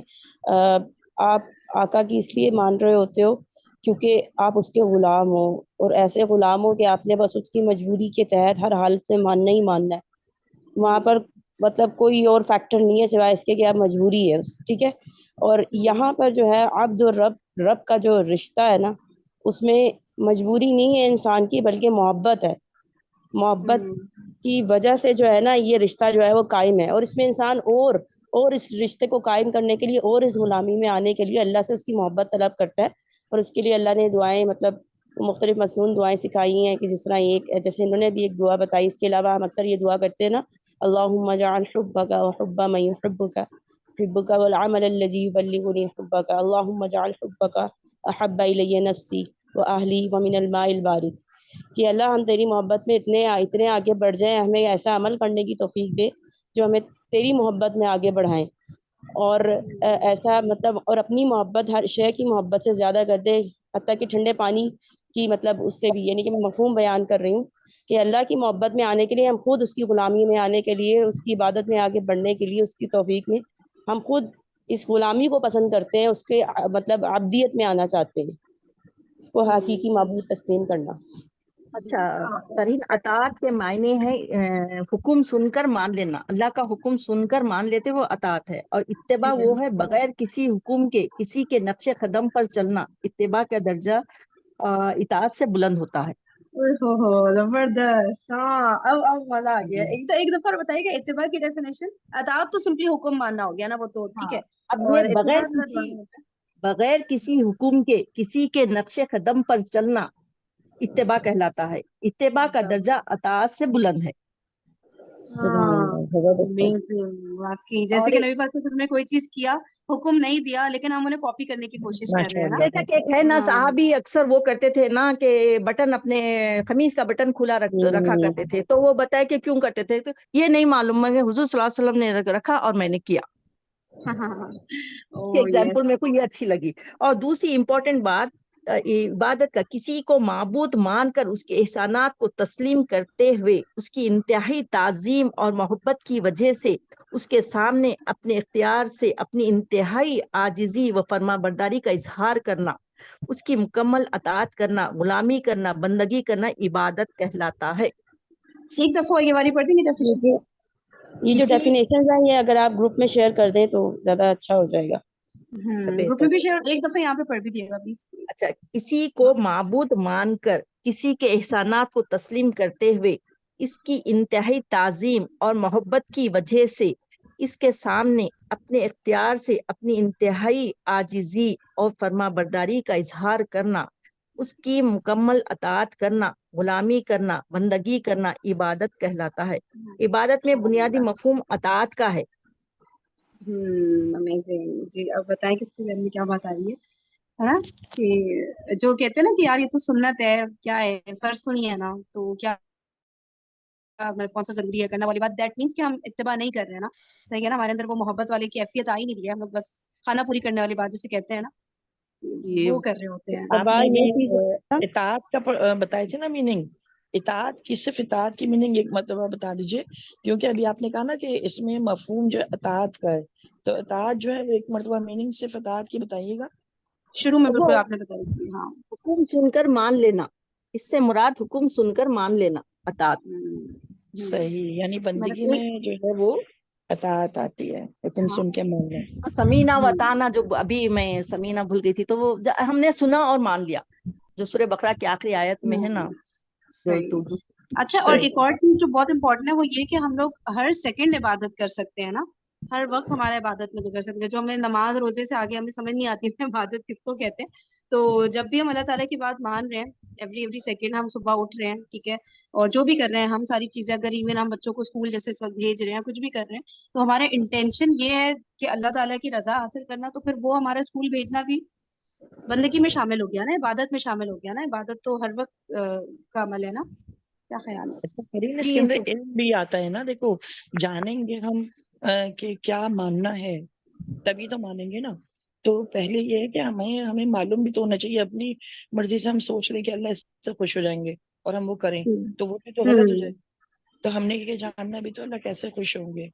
آپ آقا کی اس لیے مان رہے ہوتے ہو کیونکہ آپ اس کے غلام ہو، اور ایسے غلام ہو کہ آپ نے بس اس کی مجبوری کے تحت ہر حالت میں ماننا ہی ماننا ہے. وہاں پر مطلب کوئی اور فیکٹر نہیں ہے سوائے اس کے کہ آپ مجبوری ہے، ٹھیک ہے. اور یہاں پر جو ہے عبد اور رب کا جو رشتہ ہے نا، اس میں مجبوری نہیں ہے انسان کی بلکہ محبت ہے. محبت کی وجہ سے جو ہے نا یہ رشتہ جو ہے وہ قائم ہے, اور اس میں انسان اور اس رشتے کو قائم کرنے کے لیے اور اس غلامی میں آنے کے لیے اللہ سے اس کی محبت طلب کرتا ہے. اور اس کے لیے اللہ نے دعائیں مطلب مختلف مسنون دعائیں سکھائی ہیں کہ جس طرح ایک جیسے انہوں نے بھی ایک دعا بتائی. اس کے علاوہ ہم اکثر یہ دعا کرتے ہیں نا, اللہم اجعل حبک وحب من یحبک حبک والعمل الذی یبلغنی حبک اللہم اجعل حبک احب الی نفسی واہلی ومن الماء البارد, کہ اللہ ہم تیری محبت میں اتنے آگے بڑھ جائیں, ہمیں ایسا عمل کرنے کی توفیق دے جو ہمیں تیری محبت میں آگے بڑھائیں, اور ایسا مطلب اور اپنی محبت ہر شے کی محبت سے زیادہ کر دے, حتیٰ کہ ٹھنڈے پانی کی مطلب اس سے بھی, یعنی کہ میں مفہوم بیان کر رہی ہوں کہ اللہ کی محبت میں آنے کے لیے ہم خود اس کی غلامی میں آنے کے لیے, اس کی عبادت میں آگے بڑھنے کے لیے, اس کی توفیق میں ہم خود اس غلامی کو پسند کرتے ہیں, اس کے مطلب عبدیت میں آنا چاہتے ہیں, اس کو حقیقی معبود تسلیم کرنا. اچھا ترین اطاعت کے معنی ہے حکم سن کر مان لینا, اللہ کا حکم سن کر مان لیتے وہ اطاعت ہے, اور اتباع وہ ہے بغیر کسی حکم کے کسی کے نقش قدم پر چلنا. اتباع کا درجہ اطاعت سے بلند ہوتا ہے. زبردست. ہاں اب مزہ آ گیا. ایک دفعہ اور بتائیے گا اتباع کی ڈیفینیشن. اطاعت تو سمپلی حکم ماننا ہو گیا نا, وہ تو ٹھیک ہے. اب اور یہ بغیر کسی حکم کے کسی کے نقش قدم پر چلنا اتباع کہلاتا ہے. اتباع کا درجہ اطاعت سے بلند ہے. واقعی جیسے کہ نبی پاک صلی اللہ علیہ وسلم نے کوئی چیز کیا, حکم نہیں دیا, لیکن ہم انہیں کاپی کرنے کی کوشش کر رہے ہیں نا. جیسا کہ ایک ہے نا صحابی اکثر وہ کرتے تھے نا کہ بٹن اپنے قمیص کا بٹن کھلا رکھا کرتے تھے, تو وہ بتائے کہ کیوں کرتے تھے, تو یہ نہیں معلوم ہے, حضور صلی اللہ علیہ وسلم نے رکھا اور میں نے کیا. اس کے ایگزامپل میرے کو یہ اچھی لگی. اور دوسری امپورٹنٹ بات, عبادت کا کسی کو معبود مان کر اس کے احسانات کو تسلیم کرتے ہوئے اس کی انتہائی تعظیم اور محبت کی وجہ سے اس کے سامنے اپنے اختیار سے اپنی انتہائی عاجزی و فرما برداری کا اظہار کرنا, اس کی مکمل اطاعت کرنا, غلامی کرنا, بندگی کرنا عبادت کہلاتا ہے. ایک دفعہ یہ والی پڑھ دیں گے یہ جو ڈیفینیشن ہے یہ اگر آپ گروپ میں شیئر کر دیں تو زیادہ اچھا ہو جائے گا. گروپ میں بھی شیئر, ایک دفعہ یہاں پہ پڑھ بھی دیے گا پلیز. اچھا, کسی کو معبود مان کر کسی کے احسانات کو تسلیم کرتے ہوئے اس کی انتہائی تعظیم اور محبت کی وجہ سے اس کے سامنے اپنے اختیار سے اپنی انتہائی عاجزی اور فرما برداری کا اظہار کرنا, اس کی مکمل اطاعت کرنا, غلامی کرنا, بندگی کرنا عبادت کہلاتا ہے. عبادت میں بنیادی مفہوم اطاعت کا ہے. امیزنگ. جی اب بتائیں کس کے بارے میں کیا بات آ رہی ہے نا, کہ جو کہتے ہیں نا کہ یار یہ تو سنت ہے, کیا ہے فرض تو نہیں ہے نا, تو کیا کون سا ضروری ہے کرنا والی بات. دیٹ مینس کہ ہم اتباع نہیں کر رہے ہیں نا, صحیح ہے نا, ہمارے اندر وہ محبت والی کیفیت آ ہی نہیں رہی ہے, ہم لوگ بس کھانا پوری کرنے والی بات جسے کہتے ہیں نا, وہ کر رہے ہوتے ہیں. آپ نے بھی اطاعت کا بتائے تھے نا میننگ, اطاعت کی صرف اطاعت کی میننگ ایک مرتبہ بتا دیجئے, کیونکہ ابھی آپ نے کہا نا کہ اس میں مفہوم جو اطاعت کا ہے, تو اطاعت جو ہے ایک مرتبہ میننگ صرف اطاعت کی بتائیے گا. شروع میں بالکل آپ نے بتائی تھی. ہاں, حکم سن کر مان لینا, اس سے مراد حکم سن کر مان لینا اطاعت. صحیح, یعنی بندگی میں جو ہے وہ اطاعت آتی ہے, حکم سن کے ماننا. سمینا و اطعنا, جو ابھی میں سمینا بھول گئی تھی, تو وہ ہم نے سنا اور مان لیا, جو سورہ بقرہ کی آخری آیت میں ہے نا. اچھا, اور ایک اور چیز جو بہت امپورٹنٹ ہے وہ یہ کہ ہم لوگ ہر سیکنڈ عبادت کر سکتے ہیں نا, ہر وقت ہمارا عبادت میں گزر سکتے ہیں. جو ہمیں نماز روزے سے آگے ہمیں سمجھ نہیں آتی ہے عبادت کس کو کہتے ہیں, تو جب بھی ہم اللہ تعالیٰ کی بات مان رہے ہیں, ایوری سیکنڈ ہم صبح اٹھ رہے ہیں, ٹھیک ہے, اور جو بھی کر رہے ہیں ہم ساری چیزیں, اگر ایون ہم بچوں کو اسکول جیسے اس وقت بھیج رہے ہیں, کچھ بھی کر رہے ہیں, تو ہمارا انٹینشن یہ ہے کہ اللہ تعالیٰ کی رضا حاصل کرنا, تو پھر وہ ہمارا اسکول بھیجنا بھی بندگی میں شامل ہو گیا نا, عبادت میں شامل ہو گیا نا. عبادت تو ہر وقت کا عمل ہے نا, کیا خیال ہے؟ اس کے اندر علم بھی آتا ہے نا. دیکھو, جانیں گے ہم کہ کیا ماننا ہے تبھی تو مانیں گے نا. تو پہلے یہ ہے کہ ہمیں معلوم بھی تو ہونا چاہیے. اپنی مرضی سے ہم سوچ لیں کہ اللہ اس سے خوش ہو جائیں گے اور ہم وہ کریں, تو وہ بھی تو غلط ہو جائے. تو ہم نے یہ جاننا بھی تو اللہ کیسے خوش ہوں گے.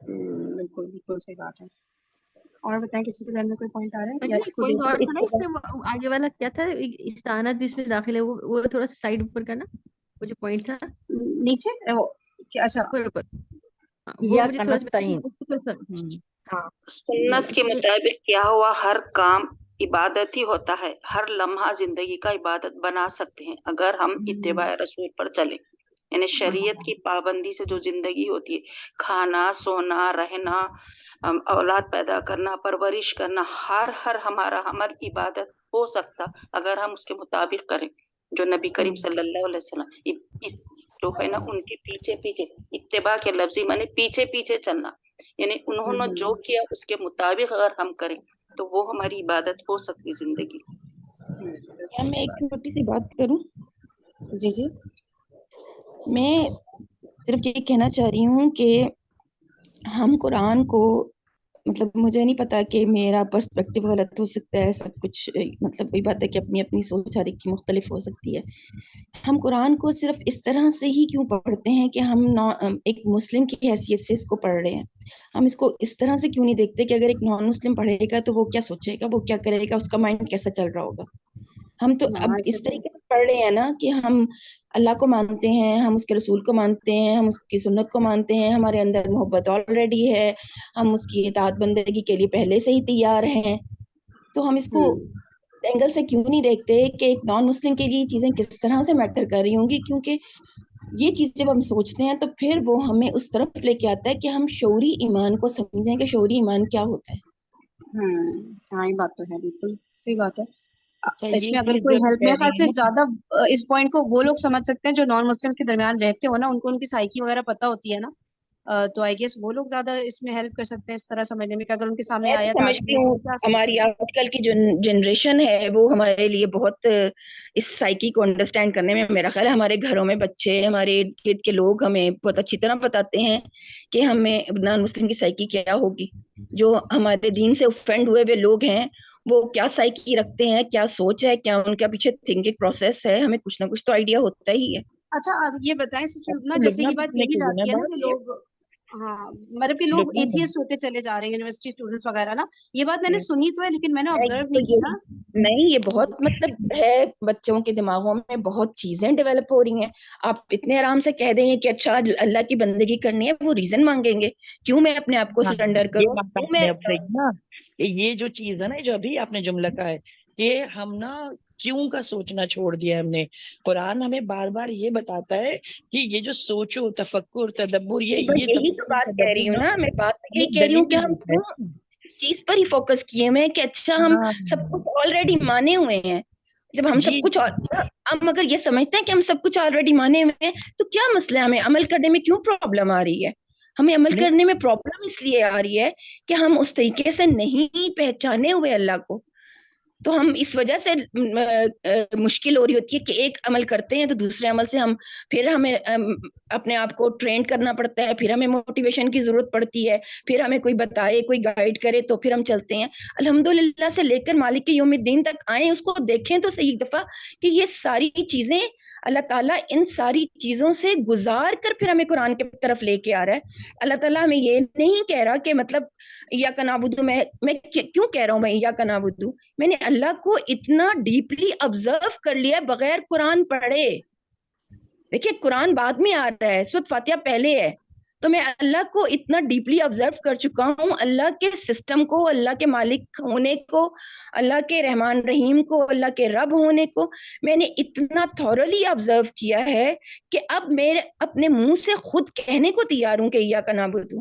بالکل بالکل صحیح بات ہے. اور بتائیں کسی کے ذہن میں کوئی پوائنٹ آ رہا ہے؟ پوائنٹ اور تھا نا اس میں, آگے والا کیا تھا, استعانت بھی اس میں داخل ہے, وہ تھوڑا سا سائڈ اوپر کرنا, وہ جو پوائنٹ تھا نیچے. اچھا, یا کنستعین, سنت کے مطابق کیا ہوا ہر کام عبادت ہی ہوتا ہے. ہر لمحہ زندگی کا عبادت بنا سکتے ہیں اگر ہم اتباع رسول پر چلیں. یعنی شریعت کی پابندی سے جو زندگی ہوتی ہے، کھانا، سونا، رہنا، اولاد پیدا کرنا، پرورش کرنا، ہر ہمارا عمل عبادت ہو سکتا اگر ہم اس کے مطابق کریں جو نبی کریم صلی اللہ علیہ وسلم جو ہے نا ان کے پیچھے پیچھے. اتباع کے لفظی معنی پیچھے پیچھے چلنا، یعنی انہوں نے جو کیا اس کے مطابق اگر ہم کریں تو وہ ہماری عبادت ہو سکتی زندگی. کیا میں ایک چھوٹی سی بات کروں؟ جی جی. میں صرف یہ کہنا چاہ رہی ہوں کہ ہم قرآن کو، مطلب مجھے نہیں پتا کہ میرا پرسپیکٹیو غلط ہو سکتا ہے، سب کچھ مطلب وہی بات ہے کہ اپنی اپنی سوچ ہر ایک کی مختلف ہو سکتی ہے. ہم قرآن کو صرف اس طرح سے ہی کیوں پڑھتے ہیں کہ ہم ایک مسلم کی حیثیت سے اس کو پڑھ رہے ہیں؟ ہم اس کو اس طرح سے کیوں نہیں دیکھتے کہ اگر ایک نان مسلم پڑھے گا تو وہ کیا سوچے گا، وہ کیا کرے گا، اس کا مائنڈ کیسا چل رہا ہوگا؟ ہم تو اب اس طریقے سے پڑھ رہے ہیں نا کہ ہم اللہ کو مانتے ہیں، ہم اس کے رسول کو مانتے ہیں، ہم اس کی سنت کو مانتے ہیں، ہمارے اندر محبت آلریڈی ہے، ہم اس کی اطاعت بندگی کے لیے پہلے سے ہی تیار ہیں. تو ہم اس کو اینگل سے کیوں نہیں دیکھتے کہ ایک نان مسلم کے لیے چیزیں کس طرح سے میٹر کر رہی ہوں گی؟ کیونکہ یہ چیز جب ہم سوچتے ہیں تو پھر وہ ہمیں اس طرف لے کے آتا ہے کہ ہم شعوری ایمان کو سمجھیں کہ شعوری ایمان کیا ہوتا ہے. ہاں یہ بات تو ہے، بالکل صحیح بات ہے. اچھا اس یہ میں اگر چیز کوئی جو ہیلپ، کہہ میرے رہی خیال سے ہیں نا، زیادہ اس پوائنٹ کو وہ لوگ سمجھ سکتے ہیں جو نان مسلم کے درمیان رہتے ہو نا، ان کو ان کی سائیکی وغیرہ پتہ ہوتی ہے نا، تو آئی گیس وہ لوگ زیادہ اس میں ہیلپ کر سکتے ہیں اس طرح سمجھنے میں کہ اگر ان کے سامنے میں آیا تو تو سمجھتی ہوں ہماری آج کل کی جو جنریشن ہے وہ ہمارے لیے بہت اس سائیکی کو انڈرسٹینڈ کرنے میں، میرا خیال ہے ہمارے گھروں میں بچے، ہمارے ارد گرد کے لوگ ہمیں بہت اچھی طرح بتاتے ہیں کہ ہمیں نان مسلم کی سائیکی کیا ہوگی. جو ہمارے دین سے اوفینڈ ہوئے لوگ ہیں وہ کیا سائیکی رکھتے ہیں، کیا سوچ ہے، کیا ان کا پیچھے تھنکنگ پروسیس ہے، ہمیں کچھ نہ کچھ تو آئیڈیا ہوتا ہی ہے. اچھا یہ بتائیں سسٹر آپ ربنا، کو جیسے لبنہ یہ بات پوچھنے کہی کی جاتی ہے نا بات کہ ہے، لوگ، ہاں مطلب کہ لوگ لبنہ ایتھیسٹ ہوتے چلے جا رہے ہیں یونیورسٹی اسٹوڈنٹس وغیرہ نا، یہ بات میں نے بات سنی تو ہے لیکن میں نے آبزرو تو نہیں یہ کیا. نہیں، یہ بہت مطلب ہے، بچوں کے دماغوں میں بہت چیزیں ڈیولپ ہو رہی ہیں. آپ اتنے آرام سے کہہ دیں گے کہ اچھا اللہ کی بندگی کرنی ہے، وہ ریزن مانگیں گے کیوں میں اپنے آپ کو ہاں، سرنڈر یہ کروں، بات کیوں آپ میں نے اب صحیح نا، کہ یہ جو چیز ہے نا، جو ابھی آپ نے جملہ کہا ہے کہ ہم نا کیوں کا سوچنا چھوڑ دیا ہم نے. قرآن ہمیں بار بار یہ بتاتا ہے کہ یہ جو سوچو، تفکر، تدبر، میں یہ یہی تو تفکر بات کہہ رہی تدبر ہوں نا نا، میں بات یہی یہ کہہ رہی ہوں کہ دلیل ہم ہے. کیوں اس چیز پر ہی فوکس کیے ہوئے ہیں کہ اچھا ہم ہاں سب کچھ آلریڈی مانے ہوئے ہیں. جب ہم جی سب کچھ ہم اگر یہ سمجھتے ہیں کہ ہم سب کچھ آلریڈی مانے ہوئے ہیں تو کیا مسئلہ ہے؟ ہمیں عمل کرنے میں کیوں پرابلم آ رہی ہے؟ ہمیں عمل نہیں، کرنے میں پرابلم اس لیے آ رہی ہے کہ ہم اس طریقے سے نہیں پہچانے ہوئے اللہ کو. تو ہم اس وجہ سے مشکل ہو رہی ہوتی ہے کہ ایک عمل کرتے ہیں تو دوسرے عمل سے پھر ہمیں اپنے آپ کو ٹرین کرنا پڑتا ہے، پھر ہمیں موٹیویشن کی ضرورت پڑتی ہے، پھر ہمیں کوئی بتائے، کوئی گائیڈ کرے تو پھر ہم چلتے ہیں. الحمدللہ سے لے کر مالک کے یوم الدین تک آئیں، اس کو دیکھیں تو صحیح دفعہ کہ یہ ساری چیزیں اللہ تعالیٰ ان ساری چیزوں سے گزار کر پھر ہمیں قرآن کی طرف لے کے آ رہا ہے. اللہ تعالیٰ ہمیں یہ نہیں کہہ رہا کہ مطلب یا کنابودو، میں کیوں کہہ رہا ہوں میں یا کنابودو، میں نے اللہ کو اتنا ڈیپلی آبزرو کر لیا بغیر قرآن پڑھے. دیکھیے قرآن بعد میں آ رہا ہے، سورۃ فاتحہ پہلے ہے، تو میں اللہ کو اتنا ڈیپلی آبزرو کر چکا ہوں، اللہ کے سسٹم کو، اللہ کے مالک ہونے کو، اللہ کے رحمان رحیم کو، اللہ کے رب ہونے کو میں نے اتنا تھورلی آبزرو کیا ہے کہ اب میرے اپنے منہ سے خود کہنے کو تیار ہوں کہ ایاک نعبد.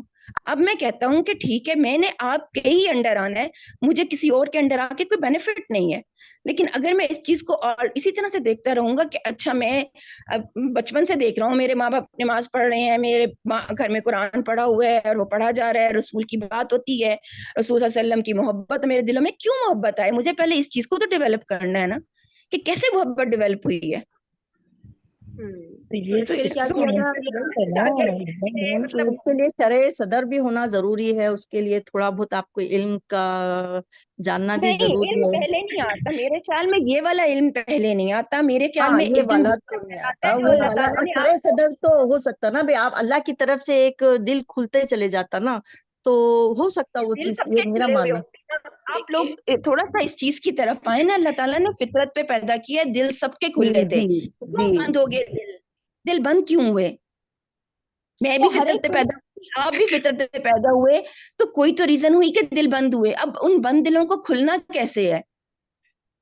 اب میں کہتا ہوں کہ ٹھیک ہے، میں نے آپ کے ہی انڈر آنا ہے، مجھے کسی اور کے انڈر آ کے کوئی بینیفٹ نہیں ہے. لیکن اگر میں اس چیز کو اور اسی طرح سے دیکھتا رہوں گا کہ اچھا میں بچپن سے دیکھ رہا ہوں میرے ماں باپ نماز پڑھ رہے ہیں، میرے گھر میں قرآن پڑھا ہوا ہے اور وہ پڑھا جا رہا ہے، رسول کی بات ہوتی ہے، رسول صلی اللہ علیہ وسلم کی محبت میرے دلوں میں، کیوں محبت آئے؟ مجھے پہلے اس چیز کو تو ڈیولپ کرنا ہے نا کہ کیسے محبت ڈیولپ ہوئی ہے. تو یہ اس تو کے لیے اس کیا سے کیا جائے؟ ہے نا، اگر تو اس کے لیے شرع صدر بھی ہونا ضروری ہے، اس کے لیے تھوڑا بہت آپ کو علم کا جاننا بھی نہیں، علم ضروری ہے. پہلے نہیں آتا میرے خیال میں، یہ والا علم پہلے نہیں آتا میرے خیال ہاں میں. یہ علم والا وہ تو نہیں آتا آتا، ہے جو وہ اللہ والا تعالیٰ نے شرع آپ صدر تو ہو سکتا نا بھی آپ اللہ کی طرف سے ایک دل کھلتے چلے جاتا نا، تو ہو سکتا وہ دل چیز، سب یہ کے میرا کھلے ہوئے ماننا. ہوتے ہیں. آپ لوگ تھوڑا سا اس چیز کی طرف آئے نا، اللہ تعالیٰ نے فطرت پہ پیدا کیا، دل سب کے کھلے تھے، جی کیوں جی بند ہو گئے دل بند کیوں ہوئے؟ میں بھی وہ ہر فطرت ایک پہ پیدا ہوئی، آپ بھی فطرت پہ پیدا ہوئے، تو کوئی تو ریزن ہوئی کہ دل بند ہوئے. اب ان بند دلوں کو کھلنا کیسے ہے؟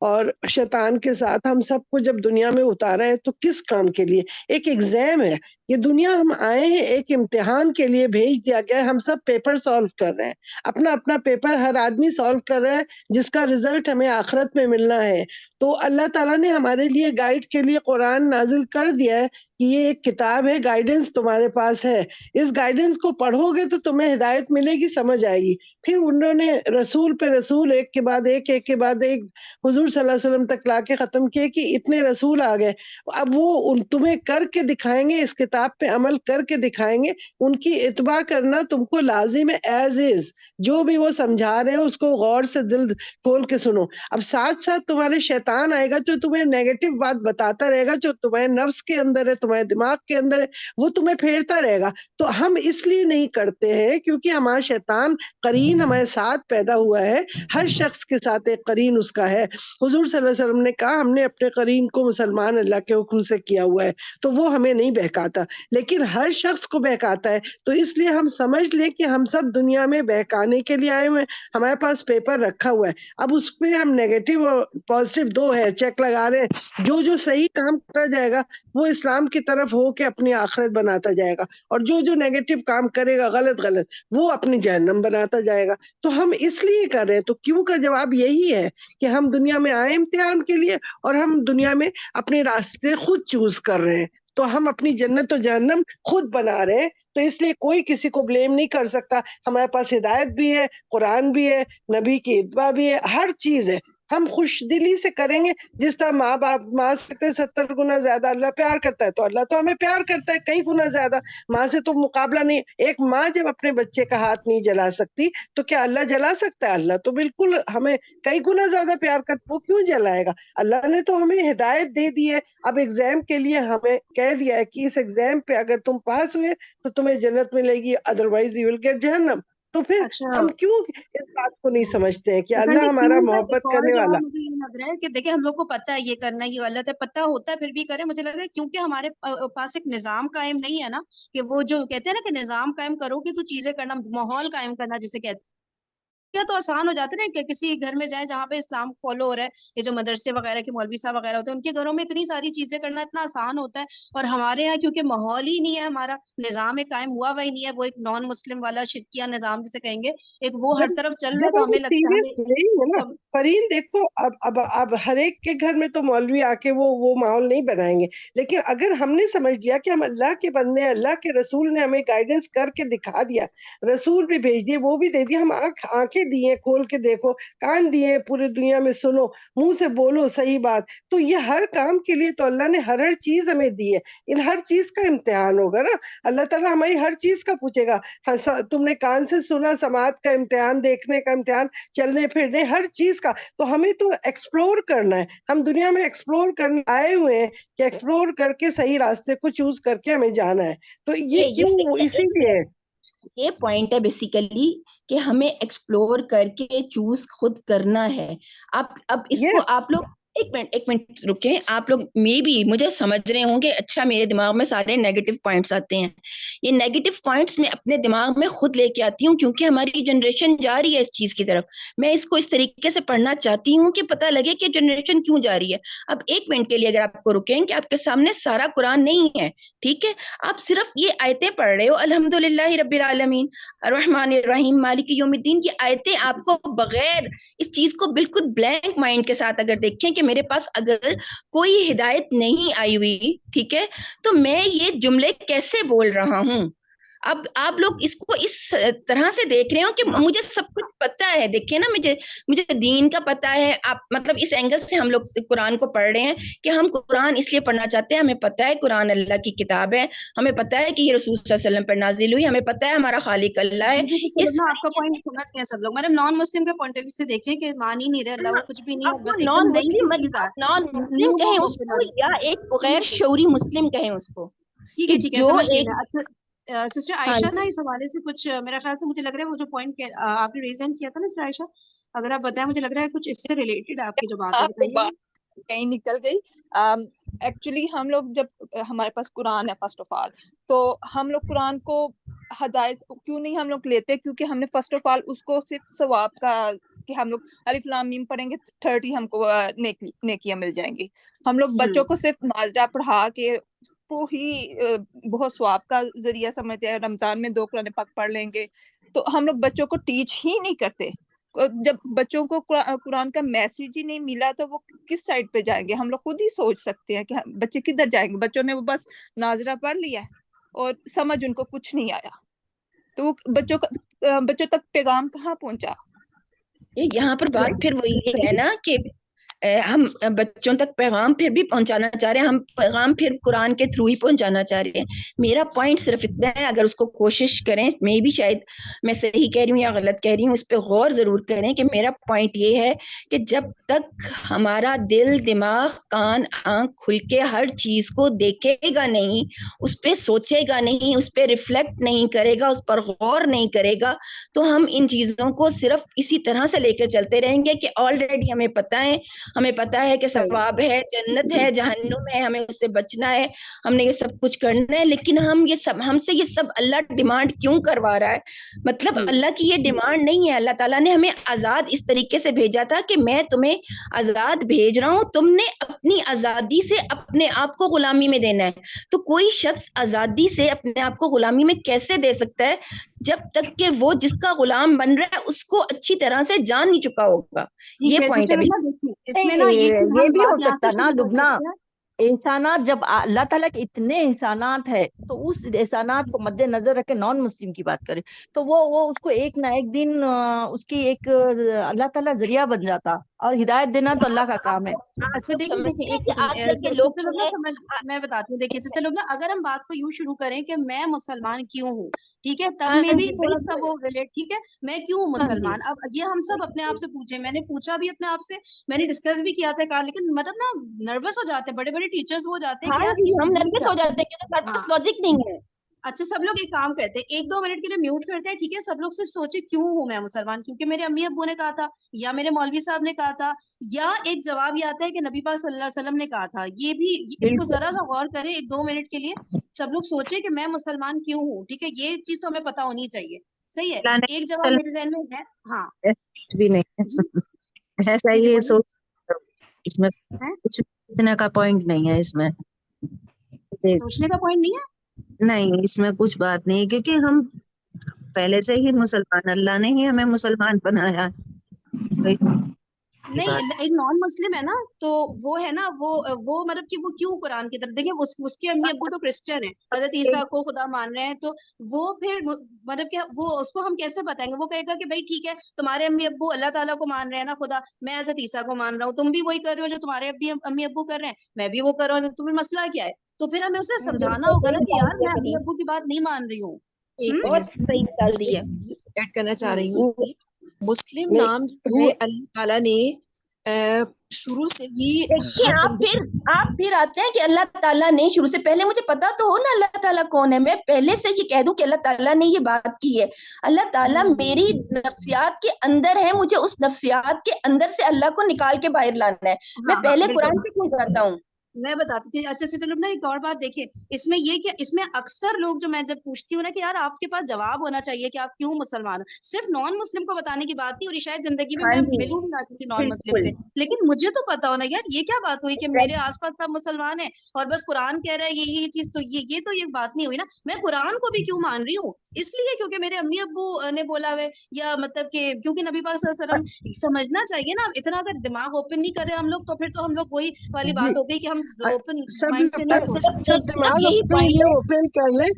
اور شیطان کے ساتھ ہم سب کو جب دنیا میں اتارا ہے تو کس کام کے لیے؟ ایک ایگزام ہے یہ دنیا، ہم آئے ہیں ایک امتحان کے لیے بھیج دیا گیا ہے، ہم سب پیپر سالو کر رہے ہیں، اپنا اپنا پیپر ہر آدمی سالو کر رہا ہے جس کا رزلٹ ہمیں آخرت میں ملنا ہے۔ تو اللہ تعالیٰ نے ہمارے لیے گائیڈ کے لیے قرآن نازل کر دیا ہے کہ یہ ایک کتاب ہے، گائیڈنس تمہارے پاس ہے، اس گائیڈنس کو پڑھو گے تو تمہیں ہدایت ملے گی، سمجھ آئے گی۔ پھر انہوں نے رسول پہ رسول ایک کے بعد ایک، ایک کے بعد ایک حضور صلی اللہ علیہ وسلم تک لا کے ختم کیے کہ اتنے رسول آ گئے، اب وہ تمہیں کر کے دکھائیں گے، اس کتاب پہ عمل کر کے دکھائیں گے، ان کی اتباع کرنا تم کو لازم ہے ایز از، جو بھی وہ سمجھا رہے ہیں اس کو غور سے دل کھول کے سنو۔ اب ساتھ ساتھ تمہارے شیطان آئے گا جو تمہیں نیگیٹو بات بتاتا رہے گا، جو تمہارے نفس کے اندر ہے، تمہارے دماغ کے اندر ہے، وہ تمہیں پھیرتا رہے گا۔ تو ہم اس لیے نہیں کرتے ہیں کیونکہ ہمارا شیطان قرین ہمارے ساتھ پیدا ہوا ہے، ہر شخص کے ساتھ ایک قرین اس کا ہے۔ حضور صلی اللہ علیہ وسلم نے کہا ہم نے اپنے قرین کو مسلمان اللہ کے حکم سے کیا ہوا ہے، تو وہ ہمیں نہیں بہکاتا، لیکن ہر شخص کو بہکاتا ہے۔ تو اس لیے ہم سمجھ لیں کہ ہم سب دنیا میں بہکانے کے لیے آئے ہوئے ہیں، ہمارے پاس پیپر رکھا ہوا ہے، اب اس پہ ہم نیگیٹو اور پازیٹیو دو ہے چیک لگا رہے ہیں، جو صحیح کام کرتا جائے گا وہ اسلام کی طرف ہو کے اپنی آخرت بناتا جائے گا، اور جو نیگیٹو کام کرے گا غلط وہ اپنی جہنم بناتا جائے گا۔ تو ہم اس لیے کر رہے ہیں، تو کیوں کا جواب یہی ہے کہ ہم دنیا میں آئے امتحان کے لیے، اور ہم دنیا میں اپنے راستے خود چوز کر رہے ہیں، تو ہم اپنی جنت و جہنم خود بنا رہے ہیں۔ تو اس لیے کوئی کسی کو بلیم نہیں کر سکتا، ہمارے پاس ہدایت بھی ہے، قرآن بھی ہے، نبی کی اتباع بھی ہے، ہر چیز ہے، ہم خوش دلی سے کریں گے۔ جس طرح ماں سے 70 گنا زیادہ اللہ پیار کرتا ہے، تو اللہ تو ہمیں پیار کرتا ہے کئی گنا زیادہ، ماں سے تو مقابلہ نہیں۔ ایک ماں جب اپنے بچے کا ہاتھ نہیں جلا سکتی تو کیا اللہ جلا سکتا ہے؟ اللہ تو بالکل ہمیں کئی گنا زیادہ پیار کرتا، وہ کیوں جلائے گا؟ اللہ نے تو ہمیں ہدایت دے دی ہے، اب ایگزام کے لیے ہمیں کہہ دیا ہے کہ اس ایگزام پہ اگر تم پاس ہوئے تو تمہیں جنت ملے گی، ادروائز یو ول گیٹ جہنم۔ تو پھر اچھا ہم کیوں اس بات کو نہیں سمجھتے ہیں کہ حسن اللہ جی، ہمارا کیوں کا ایک محبت اور کرنے والا۔ جواب مجھے یہ لگ رہا ہے کہ دیکھیں ہم لوگ کو پتہ ہے یہ کرنا یہ غلط ہے، پتہ ہوتا ہے پھر بھی کریں، مجھے لگ رہا ہے کیونکہ ہمارے پاس ایک نظام قائم نہیں ہے نا، کہ وہ جو کہتے ہیں نا کہ نظام قائم کرو گے تو چیزیں کرنا، ماحول قائم کرنا جسے کہتے ہیں، کیا تو آسان ہو جاتا ہے نا کہ کسی گھر میں جائیں جہاں پہ اسلام فالو ہو رہا ہے، یہ جو مدرسے وغیرہ کے مولوی صاحب وغیرہ ہوتے ہیں ان کے گھروں میں اتنی ساری چیزیں کرنا اتنا آسان ہوتا ہے، اور ہمارے یہاں کیونکہ ماحول ہی نہیں ہے، ہمارا نظام ایک قائم ہوا ہی نہیں ہے، وہ ایک نان مسلم والا شرکیہ نظام جسے کہیں گے، ایک وہ ہر طرف چل رہا ہے، جب تو ہم ہمیں لگتا ہے سیریس نہیں ہے نا فرین، دیکھو اب ہر ایک کے گھر میں تو مولوی آ کے وہ ماحول نہیں بنائیں گے، لیکن اگر ہم نے سمجھ لیا کہ ہم اللہ کے بندے ہیں، اللہ کے رسول نے ہمیں گائیڈنس کر کے دکھا دیا، رسول بھی بھیج دیے، وہ بھی دے دیا، ہم آنکھیں دیے کھول کے دیکھو، کان دیے پورے دنیا میں سنو، منہ سے بولو صحیح بات، تو یہ ہر کام کے لیے تو اللہ نے ہر چیز ہمیں دی ہے، ان ہر چیز کا امتحان ہوگا نا، اللہ تعالیٰ ہماری ہر چیز کا پوچھے گا، تم نے کان سے سنا، سماعت کا امتحان، دیکھنے کا امتحان، چلنے پھرنے ہر چیز کا، تو ہمیں تو ایکسپلور کرنا ہے، ہم دنیا میں ایکسپلور کرنے آئے ہوئے ہیں کہ ایکسپلور کر کے صحیح راستے کو چوز کر کے ہمیں جانا ہے، تو یہ کیوں اسی لیے یہ پوائنٹ ہے بیسیکلی کہ ہمیں ایکسپلور کر کے چوز خود کرنا ہے۔ اب اس کو یس آپ لوگ ایک منٹ رکیں، آپ لوگ مجھے سمجھ رہے ہوں گے، اچھا میرے دماغ میں سارے نیگیٹو پوائنٹس آتے ہیں، یہ نیگیٹو پوائنٹس میں اپنے دماغ میں خود لے کے آتی ہوں کیونکہ ہماری جنریشن جا رہی ہے اس چیز کی طرف، میں اس کو اس طریقے سے پڑھنا چاہتی ہوں کہ پتہ لگے کہ جنریشن کیوں جا رہی ہے۔ اب ایک منٹ کے لیے اگر آپ کو رکیں کہ آپ کے سامنے سارا قرآن نہیں ہے، ٹھیک ہے، آپ صرف یہ آیتیں پڑھ رہے ہو، الحمدللہ رب العالمین الرحمن الرحیم مالک یوم الدین کی آیتیں، آپ کو بغیر اس چیز کو بالکل بلینک مائنڈ کے ساتھ اگر دیکھیں کہ میرے پاس اگر کوئی ہدایت نہیں آئی ہوئی، ٹھیک ہے، تو میں یہ جملے کیسے بول رہا ہوں؟ اب آپ لوگ اس کو اس طرح سے دیکھ رہے ہو کہ مجھے سب کچھ پتا ہے، دیکھیں نا، مجھے دین کا پتا ہے، آپ مطلب اس اینگل سے ہم لوگ قرآن کو پڑھ رہے ہیں کہ ہم قرآن اس لیے پڑھنا چاہتے ہیں، ہمیں پتا ہے قرآن اللہ کی کتاب ہے، ہمیں پتا ہے کہ یہ رسول صلی اللہ علیہ وسلم پر نازل ہوئی، ہمیں پتا ہے ہمارا خالق اللہ ہے، یہ آپ کا پوائنٹ سمجھ گئے سب لوگ، مطلب نان مسلم کے پوائنٹ آف ویو سے دیکھیں کہ مان ہی نہیں رہے اللہ، وہ کچھ بھی نہیں ہے، اب وہ بس ایک نان دم نئی مسلم چیز نان مسلم کہیں اس کو یا ایک غیر شعوری مسلم کہیں اس کو، ٹھیک کہ ہے ٹھیک ہے، جو سمجھ گئی ایک میں۔ اچھا سسٹر ہاں عائشہ نا اس حوالے سے کچھ میرا خیال سے مجھے لگ رہا ہے وہ جو پوائنٹ آپ نے ریزن کیا تھا نا سسٹر عائشہ، اگر آپ بتائیں، مجھے لگ رہا ہے کچھ اس سے ریلیٹڈ آپ کی جو بات ہے، آپ کو بتائیے بات کہیں نکل گئی۔ ایکچولی ہم لوگ جب ہمارے پاس قرآن ہے فرسٹ آف آل، تو ہم لوگ قرآن کو ہدایت کیوں نہیں ہم لوگ لیتے، کیونکہ ہم نے فرسٹ آف آل اس کو صرف ثواب کا کہ ہم لوگ الف لام میم پڑھیں گے 30 ہم کو نیکیاں مل جائیں گی. ہم لوگ بچوں کو صرف ناظرہ پڑھا کے کو ہی بہت ثواب کا ذریعہ سمجھتے ہیں. رمضان میں 2 قرآن پاک پڑھ لیں گے. تو ہم لوگ بچوں کو ٹیچ ہی نہیں کرتے. جب بچوں کو قرآن کا میسج ہی نہیں ملا تو وہ کس سائڈ پہ جائیں گے؟ ہم لوگ خود ہی سوچ سکتے ہیں کہ بچے کدھر جائیں گے. بچوں نے وہ بس ناظرہ پڑھ لیا اور سمجھ ان کو کچھ نہیں آیا, تو وہ بچوں تک پیغام کہاں پہنچا؟ یہاں پر بات پھر وہی ہے نا کہ ہم بچوں تک پیغام پھر بھی پہنچانا چاہ رہے ہیں, ہم پیغام پھر قرآن کے تھرو ہی پہنچانا چاہ رہے ہیں. میرا پوائنٹ صرف اتنا ہے, اگر اس کو کوشش کریں, میں بھی شاید میں صحیح کہہ رہی ہوں یا غلط کہہ رہی ہوں, اس پہ غور ضرور کریں کہ میرا پوائنٹ یہ ہے کہ جب تک ہمارا دل, دماغ, کان, آنکھ کھل کے ہر چیز کو دیکھے گا نہیں, اس پہ سوچے گا نہیں, اس پہ ریفلیکٹ نہیں کرے گا, اس پر غور نہیں کرے گا, تو ہم ان چیزوں کو صرف اسی طرح سے لے کے چلتے رہیں گے کہ آلریڈی ہمیں پتہ ہے کہ ثواب ہے, جنت ہے, جہنم ہے, ہمیں اس سے بچنا ہے, ہم نے یہ سب کچھ کرنا ہے. لیکن ہم سے یہ سب اللہ ڈیمانڈ کیوں کروا رہا ہے؟ مطلب اللہ کی یہ ڈیمانڈ نہیں ہے. اللہ تعالیٰ نے ہمیں آزاد اس طریقے سے بھیجا تھا کہ میں تمہیں آزاد بھیج رہا ہوں, تم نے اپنی آزادی سے اپنے آپ کو غلامی میں دینا ہے. تو کوئی شخص آزادی سے اپنے آپ کو غلامی میں کیسے دے سکتا ہے جب تک کہ وہ جس کا غلام بن رہا ہے اس کو اچھی طرح سے جان نہیں چکا ہوگا. یہ پوائنٹ ہے. اس میں نا یہ بھی ہو سکتا نا لبنہ, احسانات جب اللہ تعالیٰ کے اتنے احسانات ہے تو اس احسانات کو مد نظر رکھ کے نان مسلم کی بات کرے تو وہ اس کو ایک نہ ایک دن اس کی ایک اللہ تعالیٰ ذریعہ بن جاتا, اور ہدایت دینا تو اللہ کا کام ہے. اچھا دیکھیے میں بتاتی ہوں, دیکھیے چلو نا, اگر ہم بات کو یوں شروع کریں کہ میں مسلمان کیوں ہوں, ٹھیک ہے, تب میں بھی تھوڑا سا وہ ریلیٹ, ٹھیک ہے, میں کیوں مسلمان, اب یہ ہم سب اپنے آپ سے پوچھیں. میں نے پوچھا بھی اپنے آپ سے, میں نے ڈسکس بھی کیا تھا, لیکن مطلب نا نروس ہو جاتے ہیں, بڑے بڑے ٹیچرز ہو جاتے ہیں کہ ہم نروس ہو جاتے ہیں کیونکہ ہمارے پاس لاجک نہیں ہے. اچھا سب لوگ ایک کام کرتے ہیں, 1-2 منٹ کے لیے میوٹ کرتے ہیں, ٹھیک ہے, سب لوگ صرف سوچے کیوں ہوں میں مسلمان, کیونکہ میرے امی ابو نے کہا تھا, یا میرے مولوی صاحب نے کہا تھا, یا ایک جواب یہ آتا ہے کہ نبی پاک صلی اللہ علیہ وسلم نے کہا تھا. یہ بھی اس کو ذرا سا غور کریں 1-2 منٹ کے لیے, سب لوگ سوچے کہ میں مسلمان کیوں ہوں, ٹھیک ہے, یہ چیز تو ہمیں پتا ہونی چاہیے. صحیح ہے, ایک جواب میرے ذہن میں ہے. ہاں بھی نہیں ایسا, یہ سوچ اس میں کچھ سوچنے کا پوائنٹ نہیں ہے, اس میں سوچنے کا پوائنٹ نہیں ہے, نہیں اس میں کچھ بات نہیں, کیونکہ ہم پہلے سے ہی مسلمان, اللہ نے ہی ہمیں مسلمان بنایا. نہیں ایک نان مسلم ہے نا, تو وہ ہے نا وہ مطلب کہ وہ کیوں قرآن کی طرف دیکھیں, اس کے امی ابو تو کرسچن ہیں, حضرت عیسیٰ کو خدا مان رہے ہیں, تو وہ پھر مطلب کہ وہ اس کو ہم کیسے بتائیں گے؟ وہ کہے گا کہ بھائی ٹھیک ہے, تمہارے امی ابو اللہ تعالیٰ کو مان رہے ہیں نا خدا, میں حضرت عیسیٰ کو مان رہا ہوں, تم بھی وہی کر رہے ہو جو تمہارے امی ابو کر رہے ہیں, میں بھی وہ کر رہا ہوں, تمہیں مسئلہ کیا ہے؟ تو پھر ہمیں اسے سمجھانا ہوگا نا کہ یار میں امی ابو کی بات نہیں مان رہی ہوں. بہت صحیح مثال دی ہے. ایڈ کرنا چاہ رہی ہوں, مسلم نام جو ہے اللہ تعالیٰ نے شروع سے ہی, آپ پھر آتے ہیں کہ اللہ تعالیٰ نے شروع سے, پہلے مجھے پتا تو ہو نا اللہ تعالیٰ کون ہے, میں پہلے سے یہ کہہ دوں کہ اللہ تعالیٰ نے یہ بات کی ہے. اللہ تعالیٰ میری نفسیات کے اندر ہے, مجھے اس نفسیات کے اندر سے اللہ کو نکال کے باہر لانا ہے. میں پہلے قرآن سے کیوں جاتا ہوں؟ میں بتاتی ہوں. اچھا چلو نا ایک اور بات دیکھیں, اس میں یہ کہ اس میں اکثر لوگ جو میں جب پوچھتی ہوں نا کہ یار آپ کے پاس جواب ہونا چاہیے کہ آپ کیوں مسلمان ہو, صرف نان مسلم کو بتانے کی بات نہیں, اور شاید زندگی میں میں ملوں بھی نہ کسی نان مسلم سے, لیکن مجھے تو پتا ہونا یار یہ کیا بات ہوئی کہ میرے آس پاس سب مسلمان ہیں اور بس قرآن کہہ رہا ہے یہ چیز, تو یہ تو یہ بات نہیں ہوئی نا. میں قرآن کو بھی کیوں مان رہی ہوں, اس لیے کیونکہ میرے امی ابو نے بولا ہے, یا مطلب کہ کیونکہ نبی پاک صلی اللہ علیہ وسلم, سمجھنا چاہیے نا. اتنا اگر دماغ اوپن نہیں کر رہے ہم لوگ تو پھر تو ہم لوگ وہی والی بات ہو گئی کہ ہم اوپن مائنڈ سے نہیں سب دماغ اپنا یہ اوپن کر لیں,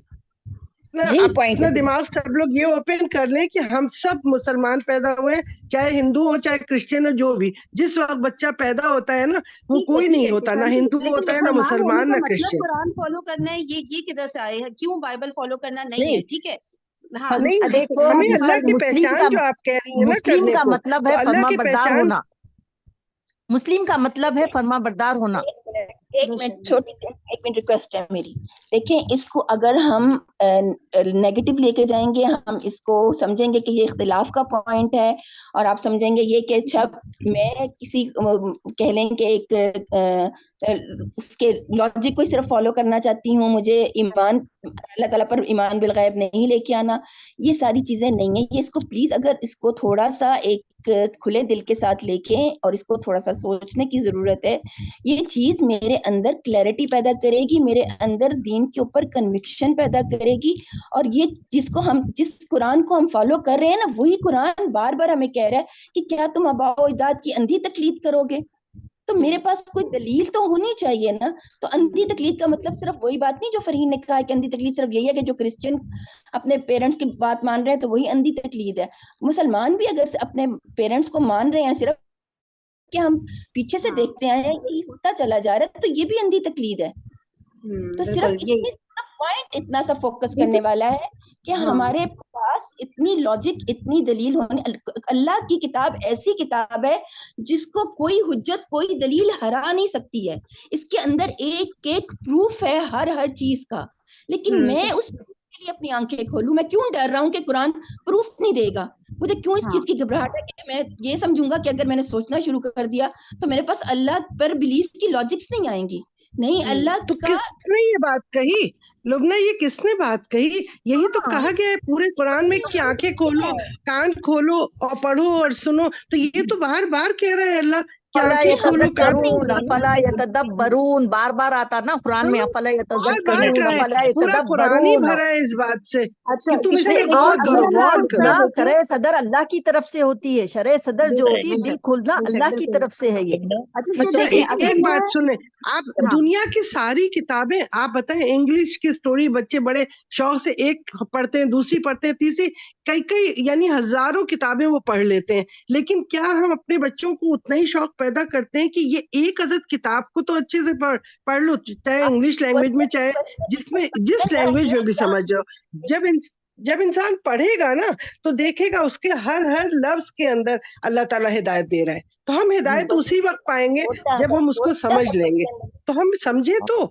اپنا دماغ سب لوگ یہ اوپن کر لیں کہ ہم سب مسلمان پیدا ہوئے, چاہے ہندو ہو چاہے کرسچن ہو, جو بھی جس وقت بچہ پیدا ہوتا ہے نا وہ کوئی نہیں ہوتا, نہ ہندو ہوتا ہے نہ مسلمان نہ کرسچن. قرآن فالو کرنا ہے, یہ کدھر سے آئے ہے, کیوں بائبل فالو کرنا نہیں ہے, ٹھیک ہے. ہمیں اللہ کی پہچان جو آپ کہہ رہی ہیں نا کرنے کو, مطلب ہے اللہ کی پہچان, مسلم کا مطلب ہے فرما بردار ہونا. ایک منٹ چھوٹی سی ایک منٹ ریکویسٹ ہے میری, دیکھیں اس کو اگر ہم نیگیٹو لے کے جائیں گے، ہم اس کو سمجھیں گے کہ یہ اختلاف کا پوائنٹ ہے، اور آپ سمجھیں گے یہ کہ جب میں کسی کہہ لیں کہ ایک اس کے لاجک کو صرف فالو کرنا چاہتی ہوں، مجھے ایمان اللہ تعالیٰ پر ایمان بالغیب نہیں لے کے آنا، یہ ساری چیزیں نہیں ہیں. یہ اس کو پلیز اگر اس کو تھوڑا سا ایک کھلے دل کے ساتھ لے کے اور اس کو تھوڑا سا سوچنے کی ضرورت ہے. یہ چیز میرے اندر کلیئرٹی پیدا کرے گی، میرے اندر دین کے اوپر کنوکشن پیدا کرے گی، اور یہ جس قرآن کو ہم فالو کر رہے ہیں نا، وہی قرآن بار بار ہمیں کہہ رہا ہے کہ کیا تم آباء و اجداد کی اندھی تقلید کرو گے؟ تو میرے پاس کوئی دلیل تو ہونی چاہیے نا. تو اندھی تقلید کا مطلب صرف وہی بات نہیں جو فرحین نے کہا کہ اندھی تقلید صرف یہی ہے کہ جو کرسچن اپنے پیرنٹس کی بات مان رہے ہیں تو وہی اندھی تقلید ہے. مسلمان بھی اگر اپنے پیرنٹس کو مان رہے ہیں صرف کہ ہم پیچھے سے دیکھتے آئے ہیں یہی ہوتا چلا جا رہا ہے، تو یہ بھی اندھی تقلید ہے. تو صرف پوائنٹ اتنا سا فوکس کرنے والا ہے کہ ہمارے پاس اتنی لاجک، اتنی دلیل ہونے. اللہ کی کتاب ایسی کتاب ہے جس کو کوئی حجت، کوئی دلیل ہرا نہیں سکتی ہے. اس کے اندر ایک ایک پروف ہے ہر چیز کا. لیکن میں اس کے لیے اپنی آنکھیں کھولوں، میں کیوں ڈر رہا ہوں کہ قرآن پروف نہیں دے گا؟ مجھے کیوں اس چیز کی گھبراہٹ ہے کہ میں یہ سمجھوں گا کہ اگر میں نے سوچنا شروع کر دیا تو میرے پاس اللہ پر بلیف کی لاجکس نہیں آئیں گی. نہیں، اللہ تو کا کس نے یہ بات کہی لبنہ؟ یہ کس نے بات کہی؟ یہی تو کہا گیا ہے پورے قرآن میں کہ آنکھیں کھولو، کان کھولو اور پڑھو اور سنو. تو یہ تو بار بار کہہ رہے ہیں اللہ کہ افلا آنکھیں کھولو، کان یتذکرون افلا یتدبرون، بار بار آتا نا قرآن میں، افلا بار بار یتذکرون کہا ہے، افلا پورا قرآن ہی یتدبرون. بھرا ہے اس بات سے اچھا کہ تم اس کشن پہ ایک غور اور کرو، اللہ غور کرو. کھلنا، شرع صدر اللہ کی طرف سے ہوتی ہے. شرع صدر جو ہوتی ہے، دل کھلنا اللہ کی طرف سے ہے. یہ اچھا یہ اچھا دیکھیں اگر ایک میں بات سنیں آپ، دنیا کی ساری کتابیں آپ بتائیں، انگلش کی سٹوری بچے بڑے شوق سے ایک پڑھتے ہیں، دوسری پڑھتے ہیں، تیسری، کئی یعنی ہزاروں کتابیں وہ پڑھ لیتے ہیں. لیکن کیا ہم اپنے بچوں کو اتنا ہی شوق پیدا کرتے ہیں کہ یہ ایک عدد کتاب کو تو اچھے سے پڑھ لو، چاہے انگلش لینگویج میں، چاہے جس لینگویج میں بھی سمجھ جاؤ. جب انسان پڑھے گا نا تو دیکھے گا اس کے ہر لفظ کے اندر اللہ تعالیٰ ہدایت دے رہا ہے. تو ہم ہدایت اسی وقت پائیں گے جب ہم اس کو سمجھ لیں گے. تو ہم سمجھے تو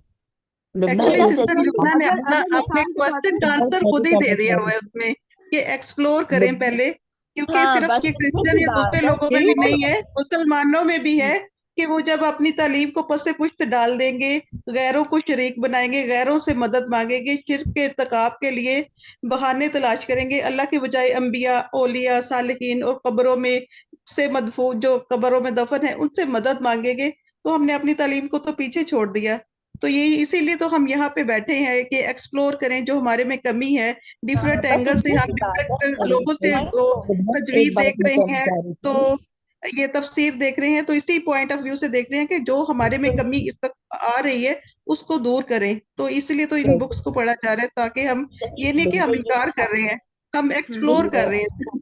ایکچولی سسٹر لبنہ نے اگر اپنا میں اپنے ایک بات کوشچن کا بتاؤں، آنسر خود ہی دے دیا ہوا ہے اس میں کہ ایکسپلور کریں پہلے، کیونکہ ہاں صرف بس یہ اتنی کرسچن سی یا دوسرے بات ہے. لوگوں میں بھی نہیں ہے، مسلمانوں میں بھی ہے کہ وہ جب اپنی تعلیم کو پس پشت ڈال دیں گے، غیروں کو شریک بنائیں گے، غیروں سے مدد مانگیں گے، شرک کے ارتکاب کے لیے بہانے تلاش کریں گے، اللہ کے بجائے انبیاء، اولیاء، صالحین اور قبروں میں سے مدفون، جو قبروں میں دفن ہے، ان سے مدد مانگیں گے، تو ہم نے اپنی تعلیم کو تو پیچھے چھوڑ دیا. تو یہ اسی لیے تو ہم یہاں پہ بیٹھے ہیں کہ ایکسپلور کریں جو ہمارے میں کمی ہے، ڈفرینٹ بس اینگل سے اتنی ہم سی بات ہے. ڈفرینٹ لوگوں سے وہ ایک تجویز بات دیکھ میں رہے کہنا ہیں، چاہ رہی تو تھی، یہ تفسیر دیکھ رہے ہیں، تو اسی پوائنٹ آف ویو سے دیکھ رہے ہیں کہ جو ہمارے میں کمی اس وقت آ رہی ہے اس کو دور کریں. تو اس لیے تو ان بکس کو پڑھا جا رہا ہے، تاکہ ہم یہ نہیں کہ ہم انکار کر رہے ہیں، ہم ایکسپلور کر رہے ہیں.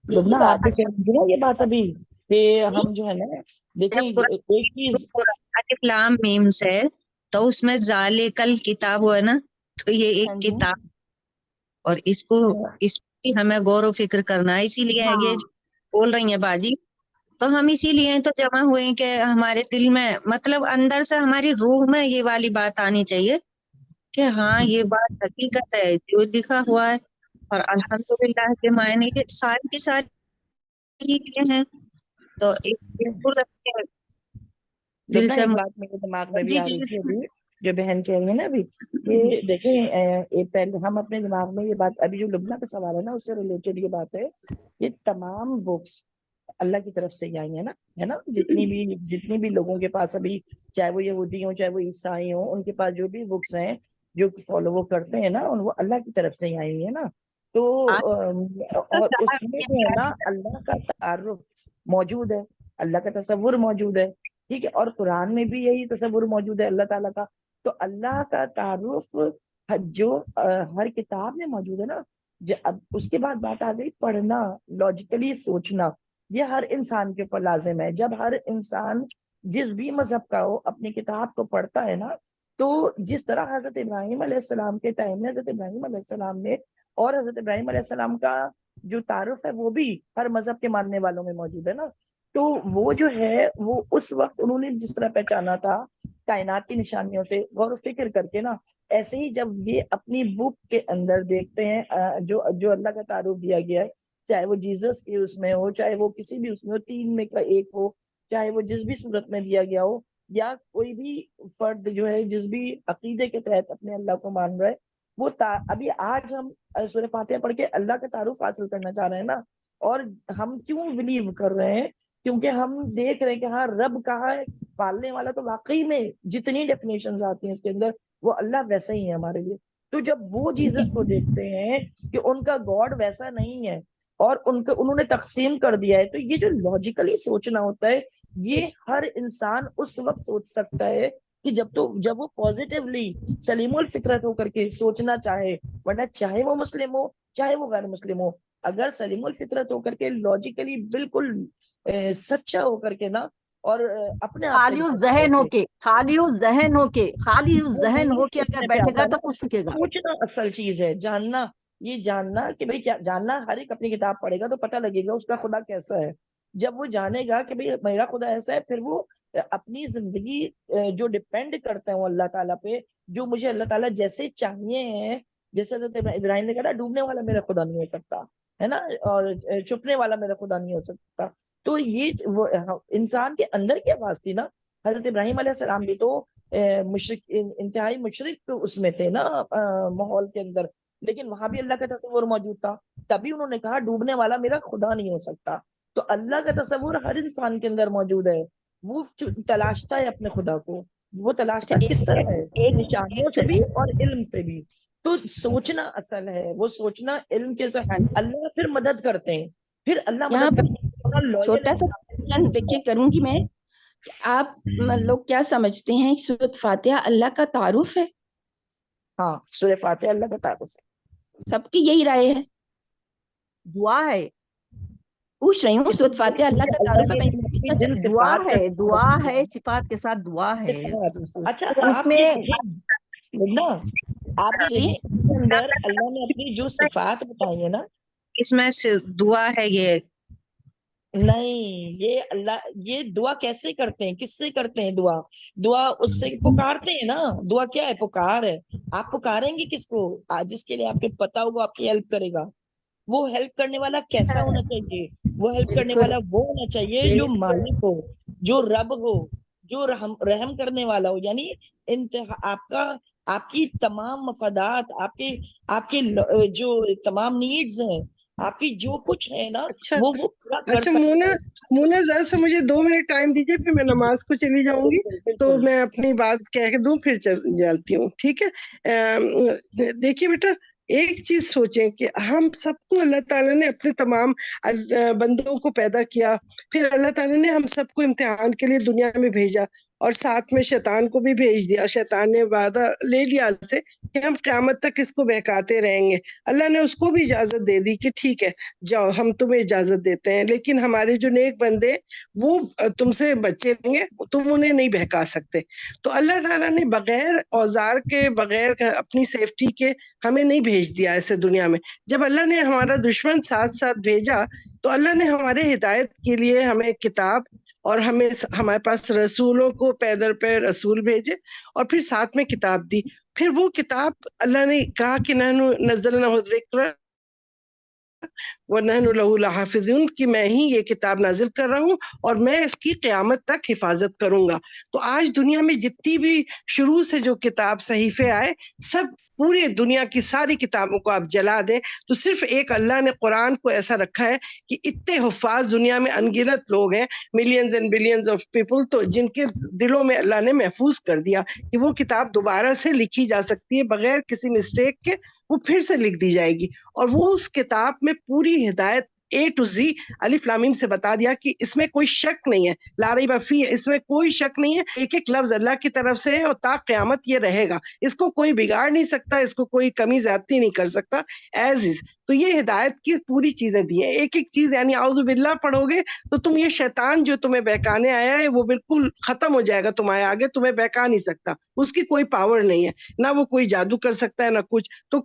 لبنہ یہی آپ بھی بات کہہ رہی تھی نا یہ بات ابھی کہ ہم جو ہے نا، دیکھیں ایک چیز الف لام میم سے، تو اس میں ذالکل کتاب ہوا نا، تو یہ ایک ہاں جی. کتاب، اور اس کی ہمیں غور و فکر کرنا ہے. اسی لیے یہ جو بول رہی ہیں باجی، تو ہم اسی لیے تو جمع ہوئے کہ ہمارے دل میں، مطلب اندر سے ہماری روح میں یہ والی بات آنی چاہیے کہ ہاں یہ بات حقیقت ہے جو لکھا ہوا ہے، اور الحمدللہ کے معنی کے ساری کی ساری یہ ہیں. تو ایک بالکل اپنے دل لبنہ سے ایک بات میرے دماغ میں بھی جی آ جی رہی تھی ابھی، جو بہن کہہ رہی ہے نا ابھی کہ دیکھیں پہلے ہم اپنے دماغ میں یہ بات، ابھی جو لبنہ کا سوال ہے نا اس سے ریلیٹڈ یہ بات ہے، یہ تمام بکس اللہ کی طرف سے ہی آئی ہیں نا، ہے نا، جتنی بھی لوگوں کے پاس ابھی، چاہے وہ یہودی ہوں چاہے وہ عیسائی ہوں، ان کے پاس جو بھی بکس ہیں جو فالو وہ کرتے ہیں نا، وہ اللہ کی طرف سے ہی آئی ہوئی ہے نا. تو اور اس میں جو ہے نا اللہ کا تعارف موجود ہے، اللہ کا تصور موجود ہے، ٹھیک ہے، اور قرآن میں بھی یہی تصور موجود ہے اللہ تعالیٰ کا. تو اللہ کا تعارف جو ہر کتاب میں موجود ہے نا، اب اس کے بعد بات آ گئی پڑھنا، لاجیکلی سوچنا، یہ ہر انسان کے اوپر لازم ہے. جب ہر انسان جس بھی مذہب کا ہو اپنی کتاب کو پڑھتا ہے نا، تو جس طرح حضرت ابراہیم علیہ السلام کے ٹائم میں حضرت ابراہیم علیہ السلام نے، اور حضرت ابراہیم علیہ السلام کا جو تعارف ہے وہ بھی ہر مذہب کے ماننے والوں میں موجود ہے نا، تو وہ جو ہے وہ اس وقت انہوں نے جس طرح پہچانا تھا کائنات کی نشانیوں سے غور و فکر کر کے نا، ایسے ہی جب یہ اپنی بک کے اندر دیکھتے ہیں جو اللہ کا تعارف دیا گیا ہے، چاہے وہ جیزس کی اس میں ہو، چاہے وہ کسی بھی اس میں ہو، 3 میں کا ایک ہو، چاہے وہ جس بھی صورت میں دیا گیا ہو، یا کوئی بھی فرد جو ہے جس بھی عقیدے کے تحت اپنے اللہ کو مان رہا ہے، وہ ابھی آج ہم سورہ فاتحہ پڑھ کے اللہ کا تعارف حاصل کرنا چاہ رہے ہیں نا. اور ہم کیوں بلیو کر رہے ہیں؟ کیونکہ ہم دیکھ رہے ہیں کہ ہاں رب کہا ہے، پالنے والا تو واقعی میں جتنی ڈیفینیشنز آتی ہیں اس کے اندر وہ اللہ ویسا ہی ہے ہمارے لیے. تو جب وہ جیزس کو دیکھتے ہیں کہ ان کا گاڈ ویسا نہیں ہے اور انہوں نے تقسیم کر دیا ہے، تو یہ جو لاجیکلی سوچنا ہوتا ہے یہ ہر انسان اس وقت سوچ سکتا ہے کہ جب وہ پازیٹیولی سلیم الفطرت ہو کر کے سوچنا چاہے، ورنہ چاہے وہ مسلم ہو چاہے وہ غیر مسلم ہو، اگر سلیم الفطرت ہو کر کے لاجیکلی بالکل سچا ہو کر کے نا، اور اپنے آپ سے خالی ذہن ہو کے اگر بیٹھے گا تو کچھ سیکھے گا. سوچنا اصل چیز ہے، جاننا، یہ جاننا کہ بھئی کیا جاننا. ہر ایک اپنی کتاب پڑھے گا تو پتہ لگے گا اس کا خدا کیسا ہے. جب وہ جانے گا کہ بھئی میرا خدا ایسا ہے، پھر وہ اپنی زندگی جو ڈیپینڈ کرتے ہیں وہ اللہ تعالیٰ پہ، جو مجھے اللہ تعالیٰ جیسے چاہیے ہیں، جیسے حضرت ابراہیم نے کہا ڈوبنے والا میرا خدا نہیں ہو سکتا ہے نا، اور چھپنے والا میرا خدا نہیں ہو سکتا. تو یہ وہ انسان کے اندر کی آواز تھی نا. حضرت ابراہیم علیہ السلام بھی تو انتہائی مشرک اس میں تھے نا ماحول کے اندر، لیکن وہاں بھی اللہ کا تصور موجود تھا. تبھی انہوں نے کہا ڈوبنے والا میرا خدا نہیں ہو سکتا. تو اللہ کا تصور ہر انسان کے اندر موجود ہے. وہ تلاشتا ہے اپنے خدا کو. وہ تلاشتا کس طرح ہے؟ نشانیوں سے بھی اور علم سے بھی. تو سوچنا اصل ہے، وہ سوچنا علم کے ساتھ اللہ پھر مدد کرتے ہیں، پھر اللہ مدد کرتے ہیں. چھوٹا سا کوسچن دیکھیے کروں گی میں، آپ لوگ کیا سمجھتے ہیں سورۃ فاتحہ اللہ کا تعارف ہے؟ ہاں، سورۃ فاتحہ اللہ کا تعارف ہے. سب کی یہی رائے ہے؟ دعا ہے، پوچھ رہی ہوں، سورۃ فاتحہ اللہ کا تعارف ہے؟ دعا ہے، صفات کے ساتھ دعا ہے. اچھا اس میں آپ یہ دیکھیں اس کے اندر اللہ نے اپنی جو صفات بتائی ہیں نا، اس میں دعا ہے. یہ نہیں، یہ اللہ یہ دعا کیسے کرتے ہیں؟ کس سے کرتے ہیں دعا اس سے پکارتے ہیں نا. دعا کیا ہے؟ پکار ہے. آپ پکاریں گے کس کو؟ جس کے لیے آپ کو پتا ہوگا آپ کی ہیلپ کرے گا. وہ ہیلپ کرنے والا کیسا ہونا چاہیے؟ وہ ہیلپ کرنے والا وہ ہونا چاہیے جو مالک ہو، جو رب ہو، جو رحم کرنے والا ہو. یعنی آپ کی تمام مفادات، آپ کے جو تمام نیڈز ہیں، آپ کی جو کچھ ہے نا، وہ پورا کر اچھا سکتا ہے. مونا ذرا سا مجھے 2 منٹ ٹائم دیجیے، پھر میں نماز کو چلی جاؤں گی تو میں اپنی بات کہہ دوں پھر جاتی ہوں، ٹھیک ہے؟ دیکھیے بیٹا، ایک چیز سوچیں کہ ہم سب کو اللہ تعالیٰ نے اپنے تمام بندوں کو پیدا کیا، پھر اللہ تعالیٰ نے ہم سب کو امتحان کے لیے دنیا میں بھیجا، اور ساتھ میں شیطان کو بھی بھیج دیا. شیطان نے وعدہ لے لیا اللہ سے کہ ہم قیامت تک اس کو بہکاتے رہیں گے. اللہ نے اس کو بھی اجازت دے دی کہ ٹھیک ہے جاؤ، ہم تمہیں اجازت دیتے ہیں، لیکن ہمارے جو نیک بندے وہ تم سے بچے رہیں گے، تم انہیں نہیں بہکا سکتے. تو اللہ تعالیٰ نے بغیر اوزار کے، بغیر اپنی سیفٹی کے ہمیں نہیں بھیج دیا ایسے دنیا میں. جب اللہ نے ہمارا دشمن ساتھ ساتھ بھیجا تو اللہ نے ہمارے ہدایت کے لیے ہمیں کتاب، اور ہمارے پاس رسولوں کو پیدر پہ رسول بھیجے، اور پھر ساتھ میں کتاب دی. پھر وہ کتاب اللہ نے کہا کہ نحن نزلنا الذکر وَنَحْنُ لَهُ لَحَافِظُونَ، کہ میں ہی یہ کتاب نازل کر رہا ہوں اور میں اس کی قیامت تک حفاظت کروں گا. تو آج دنیا میں جتنی بھی شروع سے جو کتاب صحیفے آئے، سب پورے دنیا کی ساری کتابوں کو آپ جلا دیں تو صرف ایک اللہ نے قرآن کو ایسا رکھا ہے کہ اتنے حفاظ دنیا میں انگنت لوگ ہیں، millions and billions of people, تو جن کے دلوں میں اللہ نے محفوظ کر دیا کہ وہ کتاب دوبارہ سے لکھی جا سکتی ہے بغیر کسی مسٹیک کے، وہ پھر سے لکھ دی جائے گی. اور وہ اس کتاب میں پوری ہدایت A to Z الف لام میم سے بتا دیا کہ اس میں کوئی شک نہیں ہے، لا ریب فیہ، اس میں کوئی شک نہیں ہے، ایک ایک لفظ اللہ کی طرف سے ہے اور تا قیامت یہ رہے گا. اس کو کوئی بگاڑ نہیں سکتا، اس کو کوئی کمی زیادتی نہیں کر سکتا، ایز از. تو یہ ہدایت کی پوری چیزیں دی ہیں. ایک ایک چیز یعنی اعوذ باللہ پڑھو گے تو تم یہ شیطان جو تمہیں بہکانے آیا ہے وہ بالکل ختم ہو جائے گا تمہارے آگے, تمہیں بہکا نہیں سکتا, اس کی کوئی پاور نہیں ہے, نہ وہ کوئی جادو کر سکتا ہے نہ کچھ. تو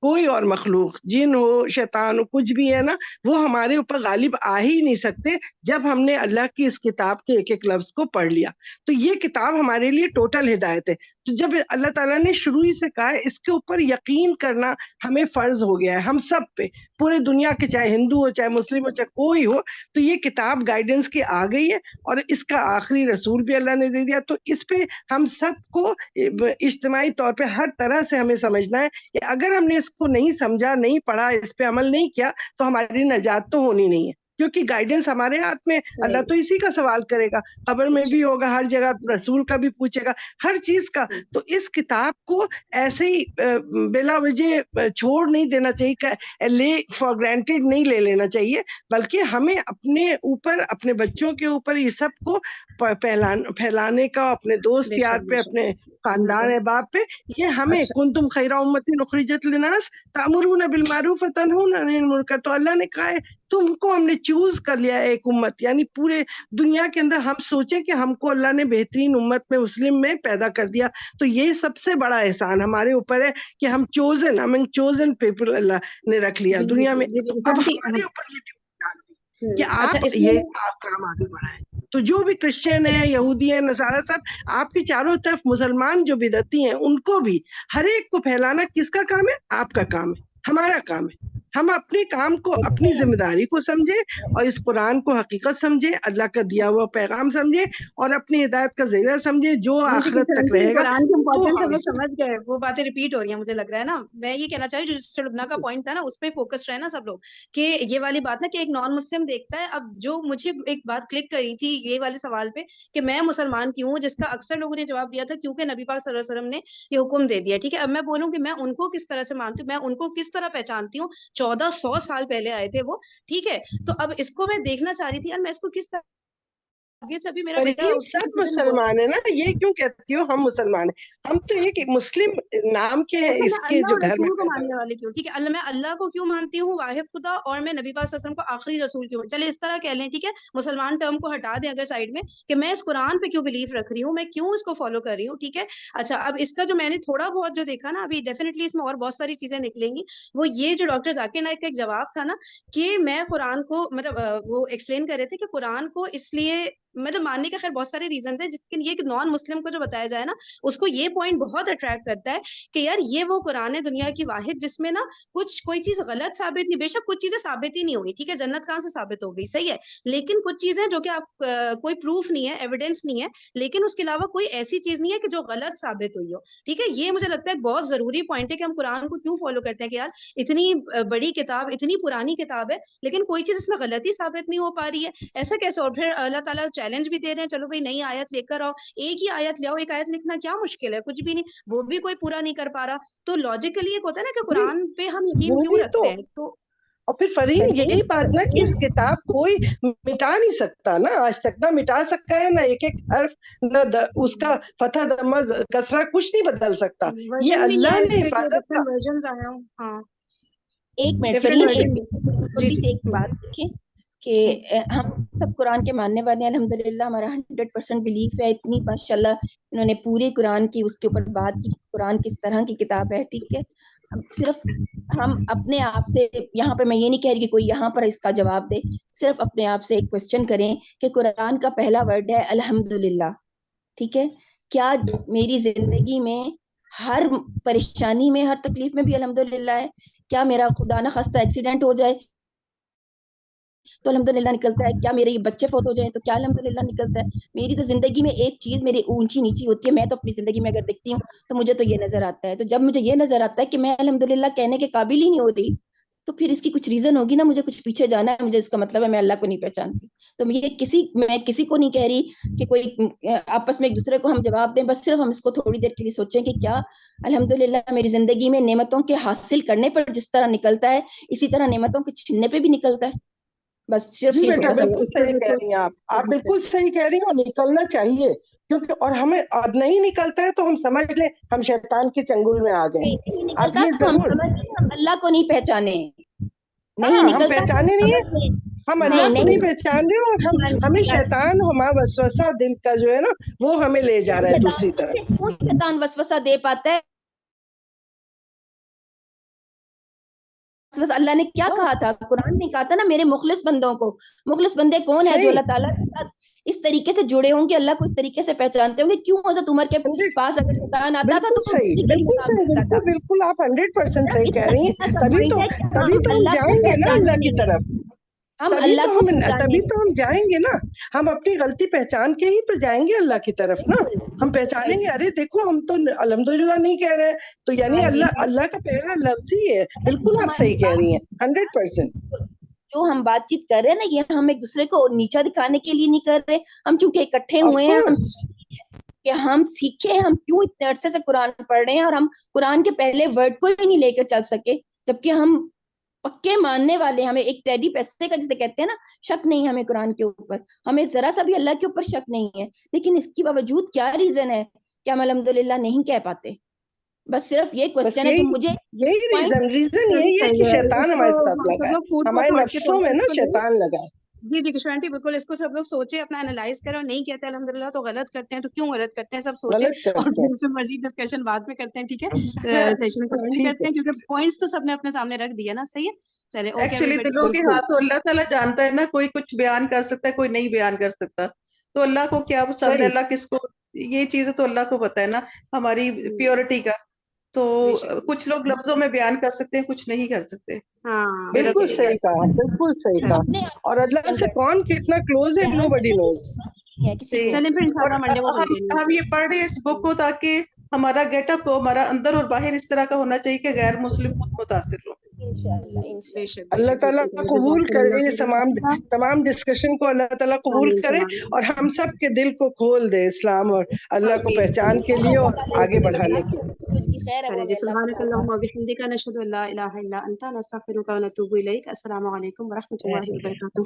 کوئی اور مخلوق, جن ہو شیطان ہو, کچھ بھی ہے نا, وہ ہمارے اوپر غالب آ ہی نہیں سکتے جب ہم نے اللہ کی اس کتاب کے ایک ایک لفظ کو پڑھ لیا. تو یہ کتاب ہمارے لیے ٹوٹل ہدایت ہے. تو جب اللہ تعالیٰ نے شروع ہی سے کہا ہے اس کے اوپر یقین کرنا ہمیں فرض ہو گیا ہے ہم سب پہ, پورے دنیا کے, چاہے ہندو ہو چاہے مسلم ہو چاہے کوئی ہو, تو یہ کتاب گائیڈنس کی آ گئی ہے اور اس کا آخری رسول بھی اللہ نے دے دیا. تو اس پہ ہم سب کو اجتماعی طور پہ ہر طرح سے ہمیں سمجھنا ہے کہ اگر ہم نے اس کو نہیں سمجھا, نہیں پڑھا, اس پہ عمل نہیں کیا تو ہماری نجات تو ہونی نہیں ہے, کیونکہ گائیڈنس ہمارے ہاتھ میں. اللہ تو اسی کا سوال کرے گا, قبر میں بھی ہوگا, ہر جگہ رسول کا بھی پوچھے گا, ہر چیز کا. تو اس کتاب کو ایسے ہی بلا وجہ چھوڑ نہیں دینا چاہیے, لے فار گرانٹیڈ نہیں لے لینا چاہیے, بلکہ ہمیں اپنے اوپر, اپنے بچوں کے اوپر یہ سب کو پھیلانے کا, اپنے دوست یار پہ, اپنے خاندان احباب پہ, یہ ہمیں کنتم خیر امت اخرجت للناس تأمرون بالمعروف وتنہون عن المنکر. تو اللہ نے کہا ہے تم کو ہم نے چوز کر لیا ہے ایک امت, یعنی پورے دنیا کے اندر ہم سوچیں کہ ہم کو اللہ نے بہترین امت میں, مسلم میں پیدا کر دیا. تو یہ سب سے بڑا احسان ہمارے اوپر ہے کہ ہم چوزن, ہمیں چوزن پیپل اللہ نے رکھ لیا دنیا میں. اب ہمارے اوپر یہ ڈال دی کہ آپ یہ کام آگے بڑھائیں. تو جو بھی کرسچن ہیں, یہودی ہیں, نصارہ, سب آپ کی چاروں طرف مسلمان جو بدعتی ہیں ان کو بھی, ہر ایک کو پھیلانا کس کا کام ہے؟ آپ کا کام ہے, ہمارا کام ہے. ہم اپنے کام کو, اپنی ذمہ داری کو سمجھے اور اس قرآن کو حقیقت سمجھے, اللہ کا دیا ہوا پیغام سمجھے اور اپنی ہدایت کا ذریعہ سمجھے جو آخرت تک رہے گا. قرآن کی تو امپورٹنس ہم ہم لوگ اس سمجھ گئے, وہ باتیں ریپیٹ ہو رہی ہیں مجھے لگ رہا ہے نا. میں یہ کہنا چاہ رہی ہوں, جو سسٹر لبنہ کا پوائنٹ تھا نا اس پہ فوکس رہے نا سب لوگ, کہ یہ والی بات نا کہ ایک نان مسلم دیکھتا ہے. اب جو مجھے ایک بات کلک کری تھی یہ والے سوال پہ کہ میں مسلمان کیوں ہوں, جس کا اکثر لوگوں نے جواب دیا تھا کیونکہ نبی پاک صلی اللہ علیہ وسلم نے یہ حکم دے دیا. ٹھیک ہے, اب میں بولوں کہ میں ان کو کس طرح سے مانتی ہوں, میں ان کو کس طرح پہچانتی ہوں. 1400 سال پہلے آئے تھے وہ, ٹھیک ہے. تو اب اس کو میں دیکھنا چاہ رہی تھی یار, میں اس کو کس طرح, آگے سے ابھی میرا بیٹا فرین سب مسلمان ہے نا, یہ کیوں کہتی ہو ہم مسلمان ہیں؟ ہم تو ایک مسلم نام کے اس کے اللہ جو اور گھر میں رسول کو پیدا ماننے والے کیوں, ٹھیک ہے. میں اللہ کو کیوں مانتی ہوں, واحد خدا, اور میں نبی پاک صلی اللہ علیہ وسلم کو آخری رسول کیوں, چلے اس طرح کہہ لیں, ٹھیک ہے. مسلمان ٹرم کو ہٹا دیں اگر سائڈ میں, کہ میں اس قرآن پہ کیوں بلیف رکھ رہی ہوں, میں کیوں اس کو فالو کر رہی ہوں, ٹھیک ہے. اچھا, اب اس کا جو میں نے تھوڑا بہت جو دیکھا نا, ابھی ڈیفینیٹلی اس میں اور بہت ساری چیزیں نکلیں گی. وہ یہ جو ڈاکٹر ذاکر نائک کا ایک جواب تھا نا, کہ میں قرآن کو مطلب وہ ایکسپلین کر رہے تھے کہ قرآن کو اس لیے مطلب ماننے کے خیر بہت سارے ریزنز ہیں, جس کے یہ نان مسلم کو جو بتایا جائے نا, اس کو یہ پوائنٹ بہت اٹریکٹ کرتا ہے کہ یار یہ وہ قرآن ہے دنیا کی واحد جس میں نا کوئی چیز غلط ثابت نہیں, بے شک کچھ چیزیں ثابت ہی نہیں ہوئی, ٹھیک ہے, جنت کہاں سے ثابت ہو گئی, صحیح ہے, لیکن کچھ چیزیں جو کہ آپ کوئی پروف نہیں ہے, ایویڈینس نہیں ہے, لیکن اس کے علاوہ کوئی ایسی چیز نہیں ہے کہ جو غلط ثابت ہوئی ہو, ٹھیک ہے. یہ مجھے لگتا ہے بہت ضروری پوائنٹ ہے کہ ہم قرآن کو کیوں فالو کرتے ہیں, کہ یار اتنی بڑی کتاب, اتنی پرانی کتاب ہے, لیکن کوئی چیز اس میں غلطی ثابت نہیں ہو پا رہی ہے, ایسا کیسے؟ اور پھر اللہ تعالیٰ چیلنج بھی دے رہے ہیں, چلو بھائی نئی آیت لے کر آؤ, ایک ہی آیت لے آؤ, ایک آیت لکھنا کیا مشکل ہے, کچھ بھی نہیں, وہ بھی کوئی پورا نہیں کر پا رہا. تو لاجیکلی ایک ہوتا ہے نا کہ قرآن پہ ہم یقین کیوں رکھتے ہیں. تو اور پھر فرین یہی بات نا کہ اس کتاب کوئی مٹا نہیں سکتا نا, آج تک نہ مٹا سکتا ہے, نہ ایک ایک حرف, نہ اس کا فتح دمہ کسرہ کچھ نہیں بدل سکتا. یہ اللہ نے حفاظت کا. ایک منٹ فرین, چھوٹی سی ایک بات دیکھیں کہ ہم سب قرآن کے ماننے والے ہیں, الحمدللہ ہمارا 100% بلیف ہے. اتنی ماشاءاللہ انہوں نے پورے قرآن کی اس کے اوپر بات کی, قرآن کس طرح کی کتاب ہے, ٹھیک ہے. صرف ہم اپنے آپ سے, یہاں پہ میں یہ نہیں کہہ رہی کہ کوئی یہاں پر اس کا جواب دے, صرف اپنے آپ سے ایک کوشچن کریں کہ قرآن کا پہلا ورڈ ہے الحمدللہ, ٹھیک ہے. کیا میری زندگی میں ہر پریشانی میں, ہر تکلیف میں بھی الحمدللہ ہے؟ کیا میرا خدا نہ خواستہ ایکسیڈنٹ ہو جائے تو الحمدللہ نکلتا ہے؟ کیا میرے یہ بچے فوت ہو جائیں تو کیا الحمدللہ نکلتا ہے؟ میری تو زندگی میں ایک چیز میری اونچی نیچی ہوتی ہے, میں تو اپنی زندگی میں اگر دیکھتی ہوں تو مجھے تو یہ نظر آتا ہے. تو جب مجھے یہ نظر آتا ہے کہ میں الحمدللہ کہنے کے قابل ہی نہیں ہو رہی, تو پھر اس کی کچھ ریزن ہوگی نا, مجھے کچھ پیچھے جانا ہے, مجھے اس کا مطلب ہے میں اللہ کو نہیں پہچانتی. تو میں کسی کو نہیں کہہ رہی کہ کوئی آپس میں ایک دوسرے کو ہم جواب دیں, بس صرف ہم اس کو تھوڑی دیر کے لیے سوچیں کہ کیا الحمدللہ میری زندگی میں نعمتوں کے حاصل کرنے پر جس طرح نکلتا ہے, اسی طرح نعمتوں کے چھیننے پہ بھی نکلتا ہے. بس صرف جی یہ بیٹا چھوٹا سا بالکل صحیح کہہ رہی ہیں آپ بالکل صحیح کہہ رہی ہیں, اور نکلنا چاہیے. کیونکہ اور ہمیں اور نہیں نکلتا ہے تو ہم سمجھ لیں ہم شیطان کے چنگل میں آ گئے. اب یہ ضرور ہم اللہ کو نہیں پہچانے, نہیں ہم نکلتا, پہچانے نہیں ہیں, ہم اللہ کو نہیں پہچان رہے اور ہمیں شیطان ہما وسوسہ دل کا جو ہے نا وہ ہمیں لے جا رہا ہے دوسری طرف. شیطان وسوسہ دے پاتا ہے؟ بس اللہ نے کیا کہا تھا, قرآن میں کہا تھا نا میرے مخلص بندوں کو. مخلص بندے کون ہیں؟ جو اللہ تعالیٰ کے ساتھ اس طریقے سے جڑے ہوں گے, اللہ کو اس طریقے سے پہچانتے ہوں گے. کیوں حضرت عمر کے پاس اگر شیطان آتا تھا تو بالکل آپ 100% صحیح کہہ رہی ہیں. تبھی تو ہم جائیں گے نا اللہ کی طرف, تبھی تو ہم جائیں گے نا. ہم اپنی غلطی پہچان کے ہی تو جائیں گے اللہ کی طرف نا. ہم پہچانیں گے ارے دیکھو ہم تو الحمدللہ نہیں کہہ رہے, تو یعنی اللہ کا پہلا لفظ ہی ہے. بالکل آپ صحیح کہہ رہی ہیں 100%. جو ہم بات چیت کر رہے ہیں نا, یہ ہم ایک دوسرے کو نیچا دکھانے کے لیے نہیں کر رہے. ہم چونکہ اکٹھے ہوئے ہیں, کہ ہم سیکھیں ہم کیوں اتنے عرصے سے قرآن پڑھ رہے ہیں اور ہم قرآن کے پہلے ورڈ کو ہی نہیں لے کر چل سکے, جبکہ ہم پکے ماننے والے. ہمیں ایک ٹیڈی پیسے کا جسے کہتے ہیں نا, شک نہیں ہمیں قرآن کے اوپر, ہمیں ذرا سا بھی اللہ کے اوپر شک نہیں ہے. لیکن اس کے باوجود کیا ریزن ہے کہ ہم الحمدللہ نہیں کہہ پاتے؟ بس صرف یہ کوسچن ہے جو مجھے ریزن یہی ہے کہ شیطان ہمارے ساتھ لگا ہے, ہمارے نفسوں میں نا شیطان لگا ہے. جی کشور آنٹی بالکل, اس کو سب لوگ سوچے, اپنا انالائز کریں, اور نہیں کہتے الحمدللہ تو غلط کرتے ہیں, تو کیوں غلط کرتے ہیں سب سوچے, اور پھر اس میں مزید ڈسکشن بعد میں کرتے ہیں. ٹھیک ہے, سیشن کو اینڈ کرتے ہیں کیونکہ پوائنٹس تو سب نے اپنے سامنے رکھ دیا نا. صحیح ہے, چلے ایکچولی دلوں کے ہاتھ تو اللہ تعالیٰ جانتا ہے نا, کوئی کچھ بیان کر سکتا ہے, کوئی نہیں بیان کر سکتا. تو اللہ کو کیا پسند ہے, اللہ کس کو, یہ چیزیں تو اللہ کو پتہ ہے نا ہماری پیورٹی کا. تو کچھ لوگ لفظوں میں بیان کر سکتے ہیں, کچھ نہیں کر سکتے. بالکل صحیح کہا, بالکل صحیح کہا. اور اللہ سے کون کتنا کلوز ہے, نو بڈی نوز. ہم یہ پڑھ رہے ہیں اس بک کو تاکہ ہمارا گیٹ اپ ہو, ہمارا اندر اور باہر اس طرح کا ہونا چاہیے کہ غیر مسلم خود متاثر ہو. اللہ تعالیٰ قبول کرے تمام ڈسکشن کو, اللہ تعالیٰ قبول کرے اور ہم سب کے دل کو کھول دے اسلام اور اللہ کو پہچان کے لیے اور آگے بڑھانے کے لیے. سبحانک اللہم و بحمدک نشہد ان لا الہ الا انت نستغفرک و نتوب الیک. السلام علیکم و رحمۃ اللہ وبرکاتہ.